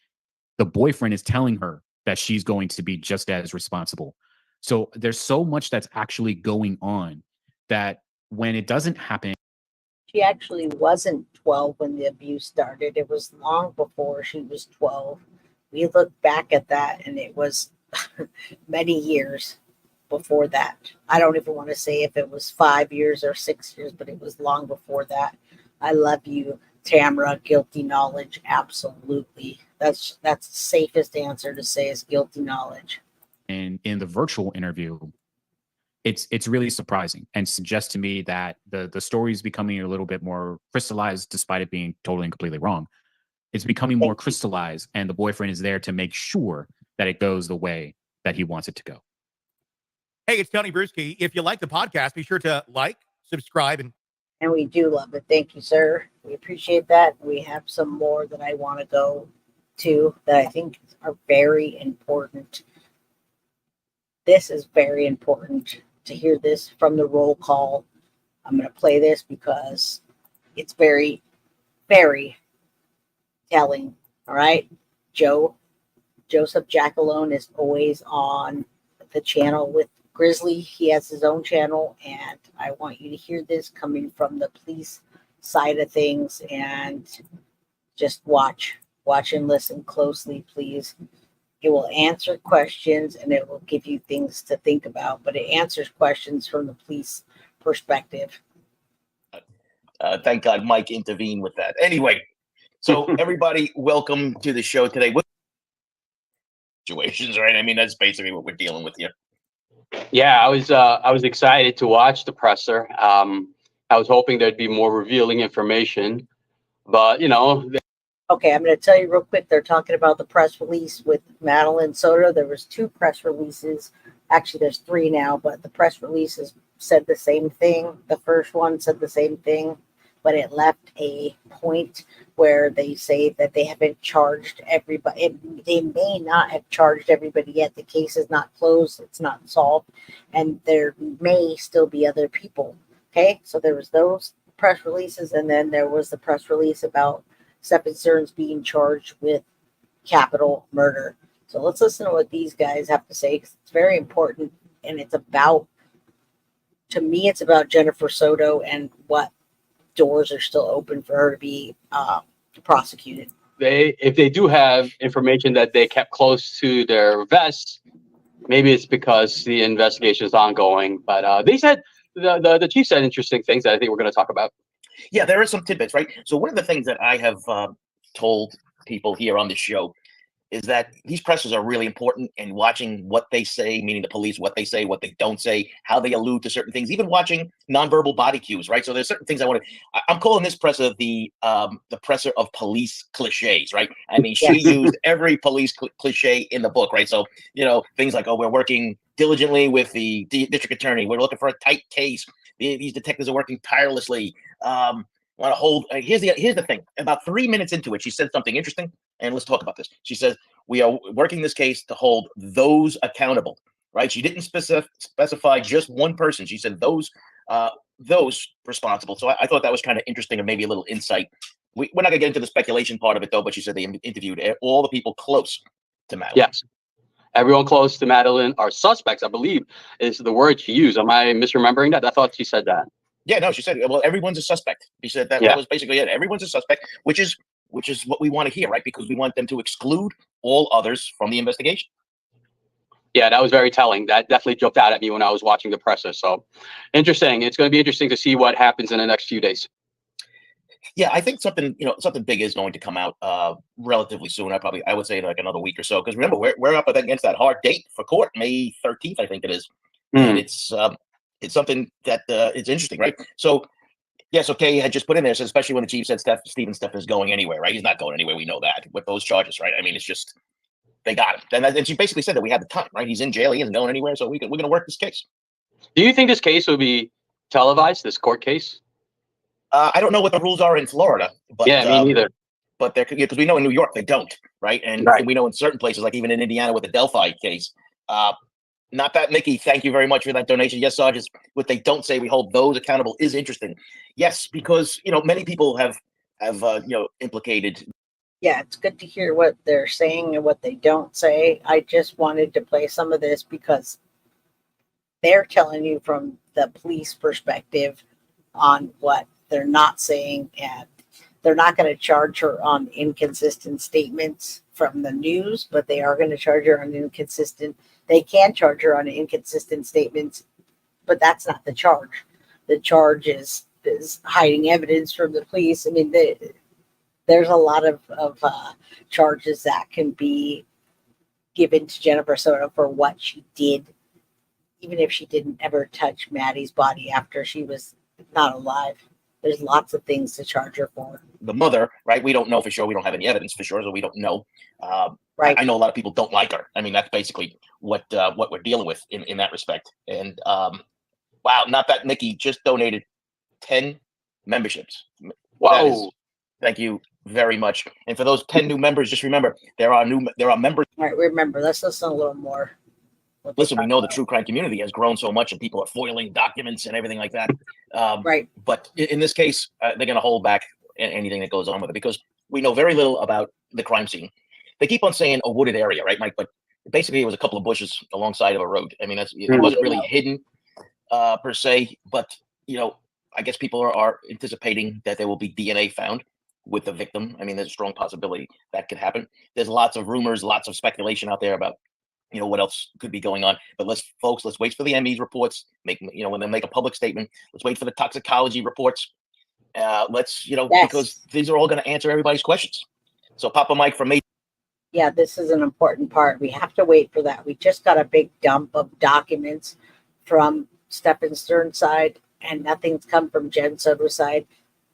the boyfriend is telling her that she's going to be just as responsible. So there's so much that's actually going on that when it doesn't happen. She actually wasn't 12 when the abuse started. It was long before she was 12. We look back at that and it was many years before that. I don't even want to say if it was 5 years or 6 years, but it was long before that. I love you, Tamara. Guilty knowledge, absolutely. That's the safest answer to say is guilty knowledge. And in the virtual interview, it's really surprising and suggests to me that the story is becoming a little bit more crystallized, despite it being totally and completely wrong. It's becoming more crystallized, and the boyfriend is there to make sure that it goes the way that he wants it to go. Hey, it's Tony Bruschi. If you like the podcast, be sure to like, subscribe, and we do love it. Thank you, sir. We appreciate that. We have some more that I want to go to that I think are very important. This is very important. to hear this from the roll call. I'm going to play this because it's very, very telling. All right. Joseph Jackalone is always on the channel with Grizzly. He has his own channel, and I want you to hear this coming from the police side of things, and just watch and listen closely, please. It will answer questions and it will give you things to think about, but it answers questions from the police perspective. Thank God Mike intervened with that. Anyway, so everybody, welcome to the show today. What situations, right? I mean, that's basically what we're dealing with here. Yeah, I was excited to watch the presser. I was hoping there'd be more revealing information, but Okay, I'm going to tell you real quick. They're talking about the press release with Madeline Soto. There was 2 press releases. Actually, there's 3 now, but the press releases said the same thing. The first one said the same thing, but it left a point where they say that they haven't charged everybody. They may not have charged everybody yet. The case is not closed. It's not solved. And there may still be other people. Okay, so there was those press releases, and then there was the press release about Stephan Sterns being charged with capital murder. So let's listen to what these guys have to say, because it's very important, and it's about, to me, it's about Jennifer Soto and what doors are still open for her to be prosecuted. if they do have information that they kept close to their vests, maybe it's because the investigation is ongoing. But they said the chief said interesting things that I think we're going to talk about. Yeah, there are some tidbits, right? So one of the things that I have told people here on the show is that these pressers are really important, and watching what they say, meaning the police, what they say, what they don't say, how they allude to certain things, even watching nonverbal body cues, right? So there's certain things I'm calling this presser the presser of police cliches, right? I mean, she used every police cliche in the book, right? So, things like, oh, we're working diligently with the district attorney. We're looking for a tight case. These detectives are working tirelessly. Want to hold. Here's the thing. About 3 minutes into it, she said something interesting, and let's talk about this. She says, we are working this case to hold those accountable, right? She didn't specify just one person. She said those responsible. So I thought that was kind of interesting, and maybe a little insight. We're not gonna get into the speculation part of it though, but she said they interviewed all the people close to Madeline. Yes. Everyone close to Madeline are suspects, I believe, is the word she used. Am I misremembering that? I thought she said that. Yeah, no, she said, well, everyone's a suspect. She said that was basically it. Everyone's a suspect, which is what we want to hear, right? Because we want them to exclude all others from the investigation. Yeah, that was very telling. That definitely jumped out at me when I was watching the presser. So interesting. It's going to be interesting to see what happens in the next few days. Yeah, I think something big is going to come out relatively soon. I would say like another week or so. Because remember, we're up against that hard date for court, May 13th, I think it is, and it's something that it's interesting, right? So yes, okay, had just put in there, so especially when the chief said Stephan Sterns is going anywhere, right? He's not going anywhere. We know that with those charges, right? I mean, it's just they got him, and she basically said that we had the time, right? He's in jail, he isn't going anywhere, so we're going to work this case. Do you think this case will be televised? This court case? I don't know what the rules are in Florida, but yeah, me neither. But because we know in New York they don't, right? And we know in certain places, like even in Indiana with the Delphi case. Not that, Nikki, thank you very much for that donation. Yes, Sarge, what they don't say, we hold those accountable, is interesting. Yes, because many people have implicated. Yeah, it's good to hear what they're saying and what they don't say. I just wanted to play some of this because they're telling you from the police perspective on what they're not saying, and they're not going to charge her on inconsistent statements from the news, but they are going to charge her on inconsistent. They can charge her on inconsistent statements, but that's not the charge. The charge is hiding evidence from the police. I mean, there's a lot of charges that can be given to Jennifer Soto for what she did, even if she didn't ever touch Maddie's body after she was not alive. There's lots of things to charge her for. The mother, right? We don't know for sure. We don't have any evidence for sure, so we don't know. Right. I know a lot of people don't like her. I mean, that's basically what we're dealing with in that respect. And wow, not that Nikki just donated 10 memberships. Wow. Thank you very much. And for those 10 new members, just remember there are members. All right, remember, let's listen a little more. what they Listen, we talk know the about. true crime community has grown so much, and people are foiling documents and everything like that. Right. But in this case, they're going to hold back anything that goes on with it because we know very little about the crime scene. They keep on saying a wooded area, right, Mike? But basically, it was a couple of bushes alongside of a road. I mean, it wasn't really hidden per se, but I guess people are anticipating that there will be DNA found with the victim. I mean, there's a strong possibility that could happen. There's lots of rumors, lots of speculation out there about what else could be going on. But let's wait for the ME's reports. When they make a public statement, let's wait for the toxicology reports. Let's Yes. because these are all going to answer everybody's questions. So Papa Mike from me. Yeah, this is an important part. We have to wait for that. We just got a big dump of documents from Stephan Sterns' side, and nothing's come from Jenn Soto's side.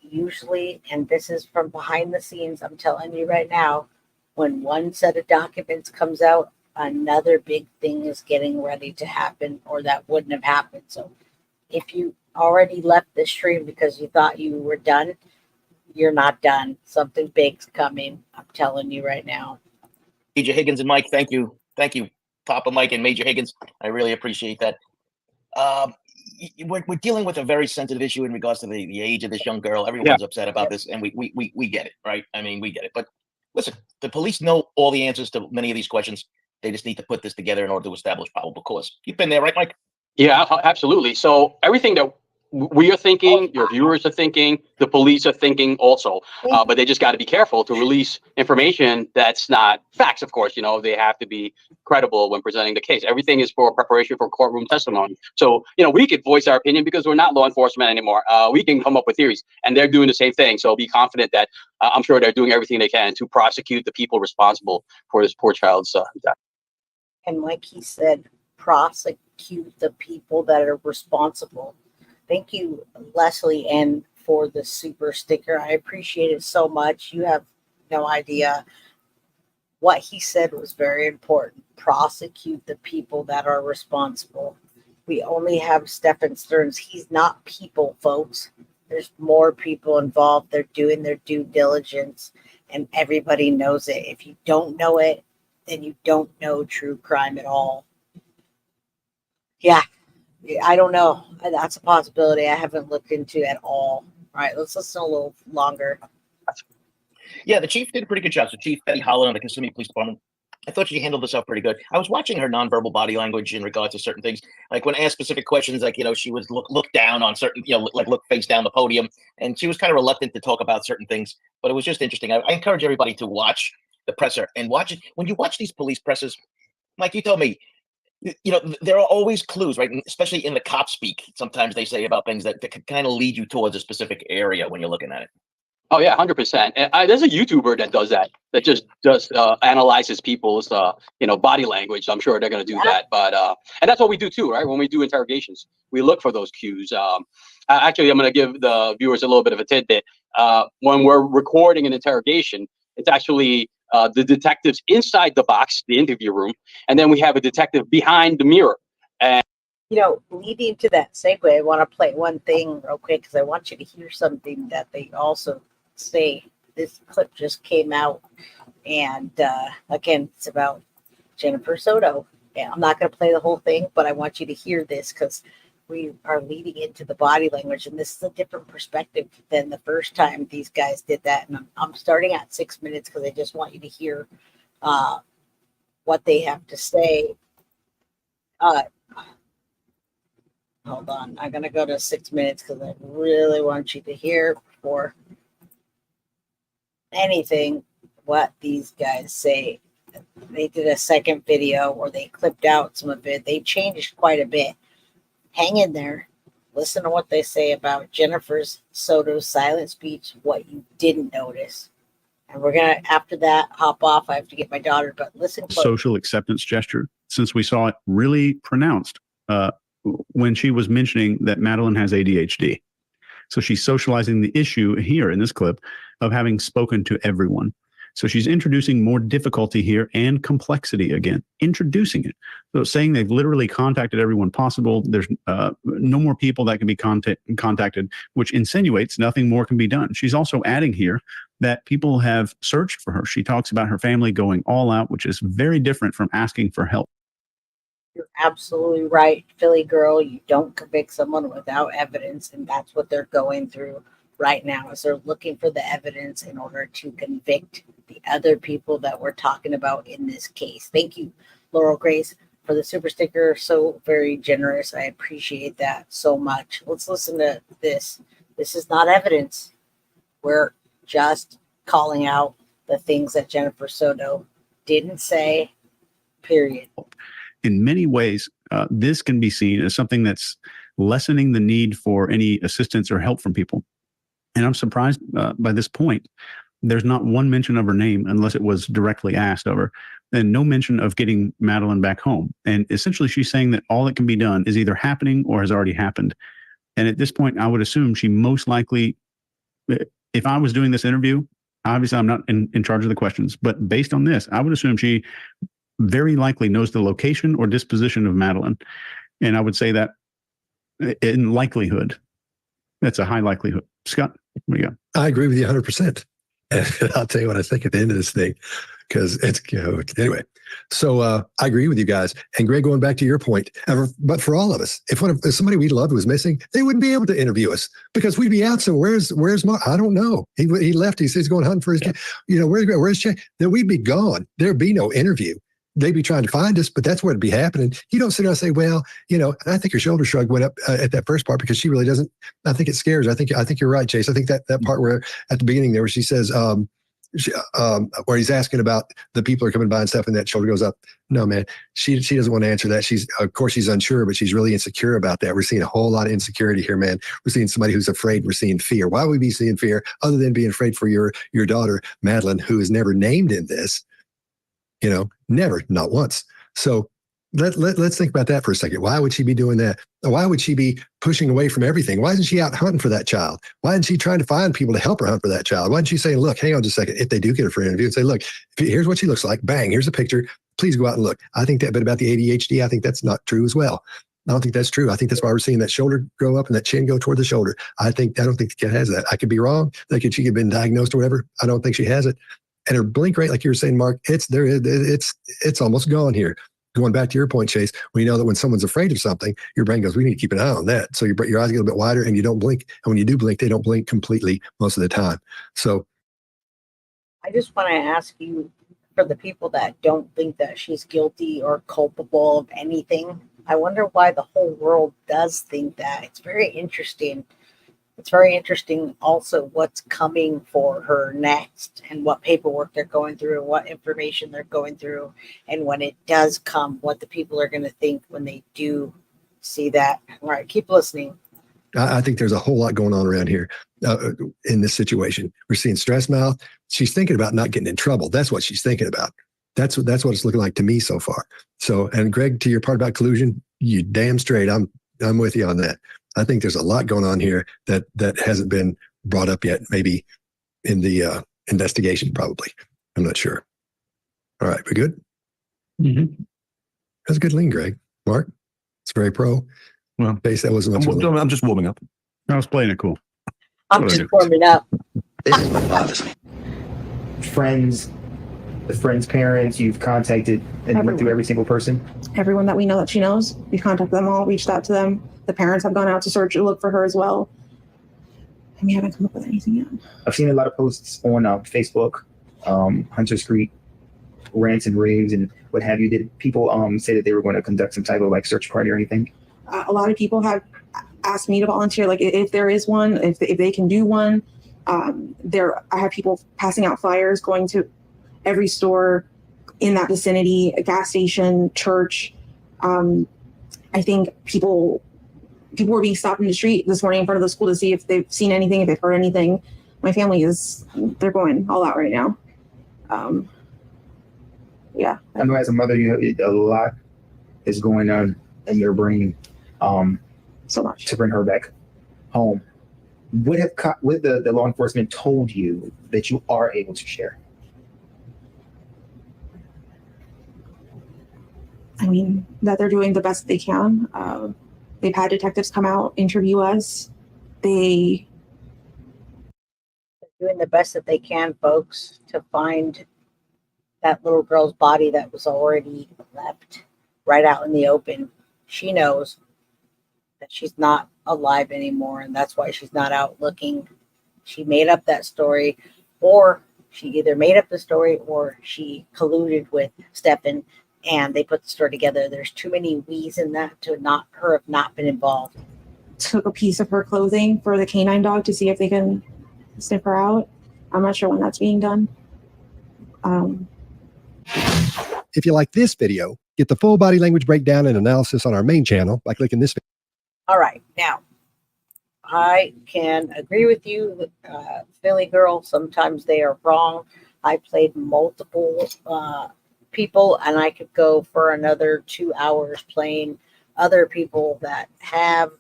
Usually, and this is from behind the scenes, I'm telling you right now, when one set of documents comes out, another big thing is getting ready to happen, or that wouldn't have happened. So if you already left the stream because you thought you were done, you're not done. Something big's coming. I'm telling you right now. Major Higgins and Mike, thank you, Papa Mike and Major Higgins. I really appreciate that. We're dealing with a very sensitive issue in regards to the age of this young girl. Everyone's upset about this, and we get it, right? I mean, we get it. But listen, the police know all the answers to many of these questions. They just need to put this together in order to establish probable cause. You've been there, right, Mike? Yeah, absolutely. So everything that we are thinking, your viewers are thinking, the police are thinking also, but they just got to be careful to release information that's not facts. Of course, they have to be credible when presenting the case. Everything is for preparation for courtroom testimony. So, we could voice our opinion because we're not law enforcement anymore. We can come up with theories, and they're doing the same thing. So be confident that I'm sure they're doing everything they can to prosecute the people responsible for this poor child's death. And like he said, prosecute the people that are responsible. Thank you, Leslie, and for the super sticker. I appreciate it so much. You have no idea. What he said was very important. Prosecute the people that are responsible. We only have Stephan Sterns. He's not people, folks. There's more people involved. They're doing their due diligence, and everybody knows it. If you don't know it, then you don't know true crime at all. Yeah. I don't know. That's a possibility I haven't looked into at all. All right, let's listen a little longer. Yeah, the chief did a pretty good job. So Chief Betty Holland of the Kissimmee Police Department, I thought she handled this up pretty good. I was watching her nonverbal body language in regards to certain things. Like when asked specific questions, like, she would look down on certain, like look face down the podium. And she was kind of reluctant to talk about certain things. But it was just interesting. I encourage everybody to watch the presser and watch it. When you watch these police presses, Mike, you told me, there are always clues, right? And especially in the cop speak. Sometimes they say about things that can kind of lead you towards a specific area when you're looking at it. Oh yeah, 100%. And there's a YouTuber that does that. That just analyzes people's body language. I'm sure they're going to do that. But and that's what we do too, right? When we do interrogations, we look for those cues. Actually, I'm going to give the viewers a little bit of a tidbit. When we're recording an interrogation, it's actually the detectives inside the box, the interview room, and then we have a detective behind the mirror. And leading to that segue, I want to play one thing real quick because I want you to hear something that they also say. This clip just came out, and again, it's about Jennifer Soto. Yeah, I'm not going to play the whole thing, but I want you to hear this because we are leading into the body language, and this is a different perspective than the first time these guys did that. And I'm starting at 6 minutes because I just want you to hear what they have to say. Hold on, I'm gonna go to 6 minutes because I really want you to hear before anything what these guys say. They did a second video where they clipped out some of it. They changed quite a bit. Hang in there. Listen to what they say about Jennifer Soto's silent speech, what you didn't notice. And we're going to, after that, hop off. I have to get my daughter, but listen close. Social acceptance gesture, since we saw it really pronounced when she was mentioning that Madeline has ADHD. So she's socializing the issue here in this clip of having spoken to everyone. So she's introducing more difficulty here and complexity again, introducing it. So saying they've literally contacted everyone possible. There's no more people that can be contacted, which insinuates nothing more can be done. She's also adding here that people have searched for her. She talks about her family going all out, which is very different from asking for help. You're absolutely right, Philly girl. You don't convict someone without evidence, and that's what they're going through right now. Is they're looking for the evidence in order to convict the other people that we're talking about in this case. Thank you, Laurel Grace, for the super sticker. So very generous. I appreciate that so much. Let's listen to this. This is not evidence. We're just calling out the things that Jennifer Soto didn't say, period. In many ways, this can be seen as something that's lessening the need for any assistance or help from people. And I'm surprised by this point. There's not one mention of her name unless it was directly asked of her, and no mention of getting Madeline back home. And essentially, she's saying that all that can be done is either happening or has already happened. And at this point, I would assume she most likely, if I was doing this interview, obviously I'm not in charge of the questions, but based on this, I would assume she very likely knows the location or disposition of Madeline. And I would say that in likelihood, that's a high likelihood. Scott, what do you got? I agree with you 100%. And I'll tell you what I think at the end of this thing, because it's, anyway. So I agree with you guys. And Greg, going back to your point, but for all of us, if somebody we loved was missing, they wouldn't be able to interview us because we'd be out. So where's Mark? I don't know. He left. He says he's going hunting for his, where's Jay? Then we'd be gone. There'd be no interview. They'd be trying to find us, but that's what would be happening. You don't sit down and say, well, and I think your shoulder shrug went up at that first part because she really doesn't. I think it scares her. I think you're right, Chase. I think that part where at the beginning there where she says, where he's asking about the people are coming by and stuff, and that shoulder goes up. No, man, she doesn't want to answer that. Of course she's unsure, but she's really insecure about that. We're seeing a whole lot of insecurity here, man. We're seeing somebody who's afraid. We're seeing fear. Why would we be seeing fear other than being afraid for your daughter, Madeline, who is never named in this? Never, not once. So let's think about that for a second. Why would she be doing that? Why would she be pushing away from everything? Why isn't she out hunting for that child? Why isn't she trying to find people to help her hunt for that child? Why isn't she saying, look, hang on just a second. If they do get her for an interview and say, look, here's what she looks like. Bang, here's a picture. Please go out and look. I think that bit about the ADHD, I think that's not true as well. I don't think that's true. I think that's why we're seeing that shoulder grow up and that chin go toward the shoulder. I don't think the kid has that. I could be wrong. She could have been diagnosed or whatever. I don't think she has it. And her blink rate, like you were saying, Mark, it's almost gone here. Going back to your point, Chase, we know that when someone's afraid of something, your brain goes, we need to keep an eye on that. So your eyes get a bit wider and you don't blink. And when you do blink, they don't blink completely most of the time. So I just want to ask you, for the people that don't think that she's guilty or culpable of anything, I wonder why the whole world does think that. It's very interesting. It's very interesting also what's coming for her next and what paperwork they're going through and what information they're going through. And when it does come, what the people are going to think when they do see that. All right, keep listening. I think there's a whole lot going on around here in this situation. We're seeing stress mouth. She's thinking about not getting in trouble. That's what she's thinking about. That's what it's looking like to me so far. So, and Greg, to your part about collusion, you damn straight. I'm with you on that. I think there's a lot going on here that hasn't been brought up yet, maybe in the investigation, probably. I'm not sure. All right, we good? Mm-hmm. That's a good lean, Greg. Mark, it's very pro. Well, base that wasn't much. I'm just warming up. I was playing it cool. I'm just warming up. This is what bothers me. Friends, the friends' parents, you've contacted and went through every single person? Everyone that we know that she knows, we've contacted them all, reached out to them. The parents have gone out to search and look for her as well. And we haven't come up with anything yet. I've seen a lot of posts on Facebook, Hunter's Creek, rants and raves and what have you. Did people say that they were going to conduct some type of like search party or anything? A lot of people have asked me to volunteer, like if there is one, if they can do one. I have people passing out flyers, going to every store in that vicinity, a gas station, church. I think people were being stopped in the street this morning in front of the school to see if they've seen anything, if they've heard anything. My family they're going all out right now. Yeah. I know as a mother, a lot is going on in your brain. So much to bring her back home. What have the law enforcement told you that you are able to share? I mean, that they're doing the best they can. They've had detectives come out, interview us. They're doing the best that they can, folks, to find that little girl's body that was already left right out in the open. She knows that she's not alive anymore, and that's why she's not out looking. She made up that story, or she either made up the story or she colluded with Stephan and they put the story together. There's too many we's in that to not her have not been involved. Took a piece of her clothing for the canine dog to see if they can sniff her out. I'm not sure when that's being done. If you like this video, get the full body language breakdown and analysis on our main channel by clicking this video. All right, now I can agree with you, Philly girl. Sometimes they are wrong. I played multiple people, and I could go for another 2 hours playing other people that have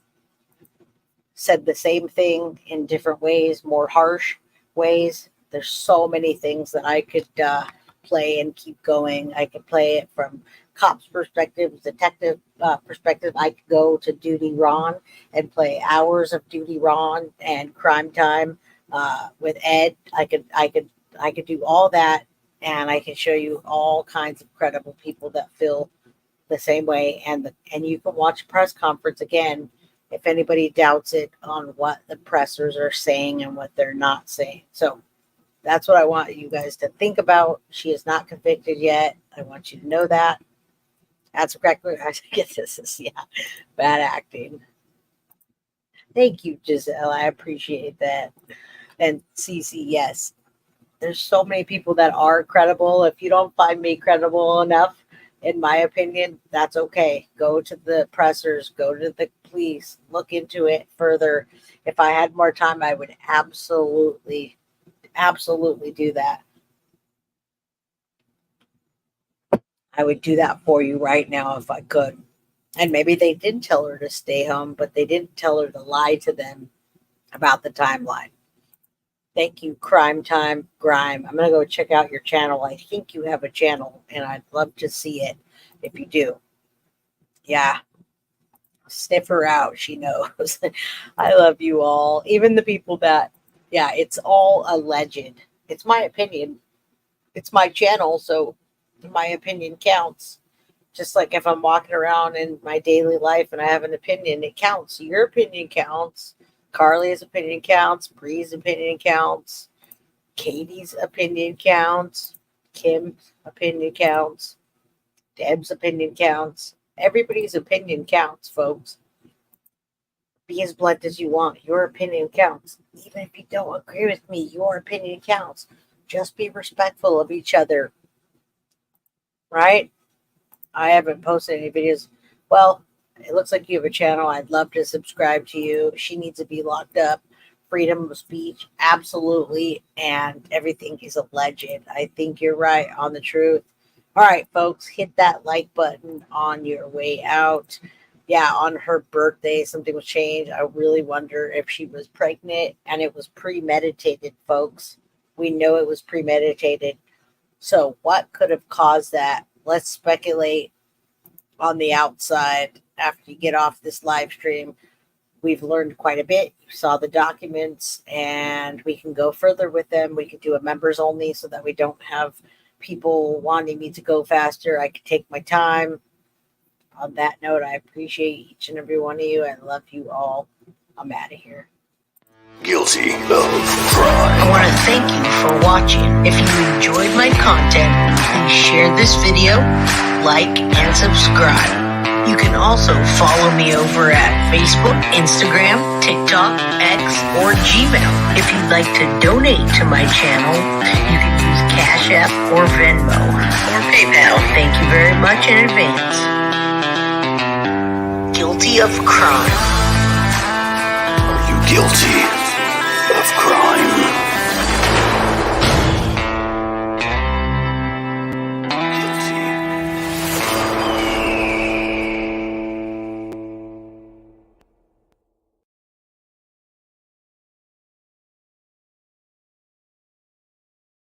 said the same thing in different ways, more harsh ways. There's so many things that I could play and keep going. I could play it from cops' perspective, detective perspective. I could go to Duty Ron and play hours of Duty Ron and Crime Time with Ed. I could do all that, and I can show you all kinds of credible people that feel the same way. And you can watch a press conference again if anybody doubts it on what the pressers are saying and what they're not saying. So that's what I want you guys to think about. She is not convicted yet. I want you to know that. That's correctly. I guess this is, bad acting. Thank you, Giselle. I appreciate that. And Cece, yes. There's so many people that are credible. If you don't find me credible enough, in my opinion, that's okay. Go to the pressers, go to the police, look into it further. If I had more time, I would absolutely do that. I would do that for you right now if I could. And maybe they did tell her to stay home, but they didn't tell her to lie to them about the timeline. Thank you, Crime Time Grime. I'm going to go check out your channel. I think you have a channel, and I'd love to see it if you do. Yeah. Sniff her out. She knows. I love you all. Even the people that, it's all alleged. It's my opinion. It's my channel, so my opinion counts. Just like if I'm walking around in my daily life and I have an opinion, it counts. Your opinion counts. Carly's opinion counts. Bree's opinion counts. Katie's opinion counts. Kim's opinion counts. Deb's opinion counts. Everybody's opinion counts, folks. Be as blunt as you want. Your opinion counts. Even if you don't agree with me, your opinion counts. Just be respectful of each other. Right? I haven't posted any videos. Well, it looks like you have a channel. I'd love to subscribe to you. She needs to be locked up. Freedom of speech, absolutely. And everything is alleged. I think you're right on the truth. All right, folks, hit that like button on your way out. Yeah, on her birthday, something was changed. I really wonder if she was pregnant, and it was premeditated, folks. We know it was premeditated. So what could have caused that? Let's speculate on the outside after you get off this live stream. We've learned quite a bit. You saw the documents, and we can go further with them. We can do a members only so that we don't have people wanting me to go faster. I can take my time. On that note, I appreciate each and every one of you. I love you all. I'm out of here. Guilty of crime. I want to thank you for watching. If you enjoyed my content, please share this video, like, and subscribe. You can also follow me over at Facebook, Instagram, TikTok, X, or Gmail. If you'd like to donate to my channel, you can use Cash App or Venmo or PayPal. Thank you very much in advance. Guilty of crime. Are you guilty of crime?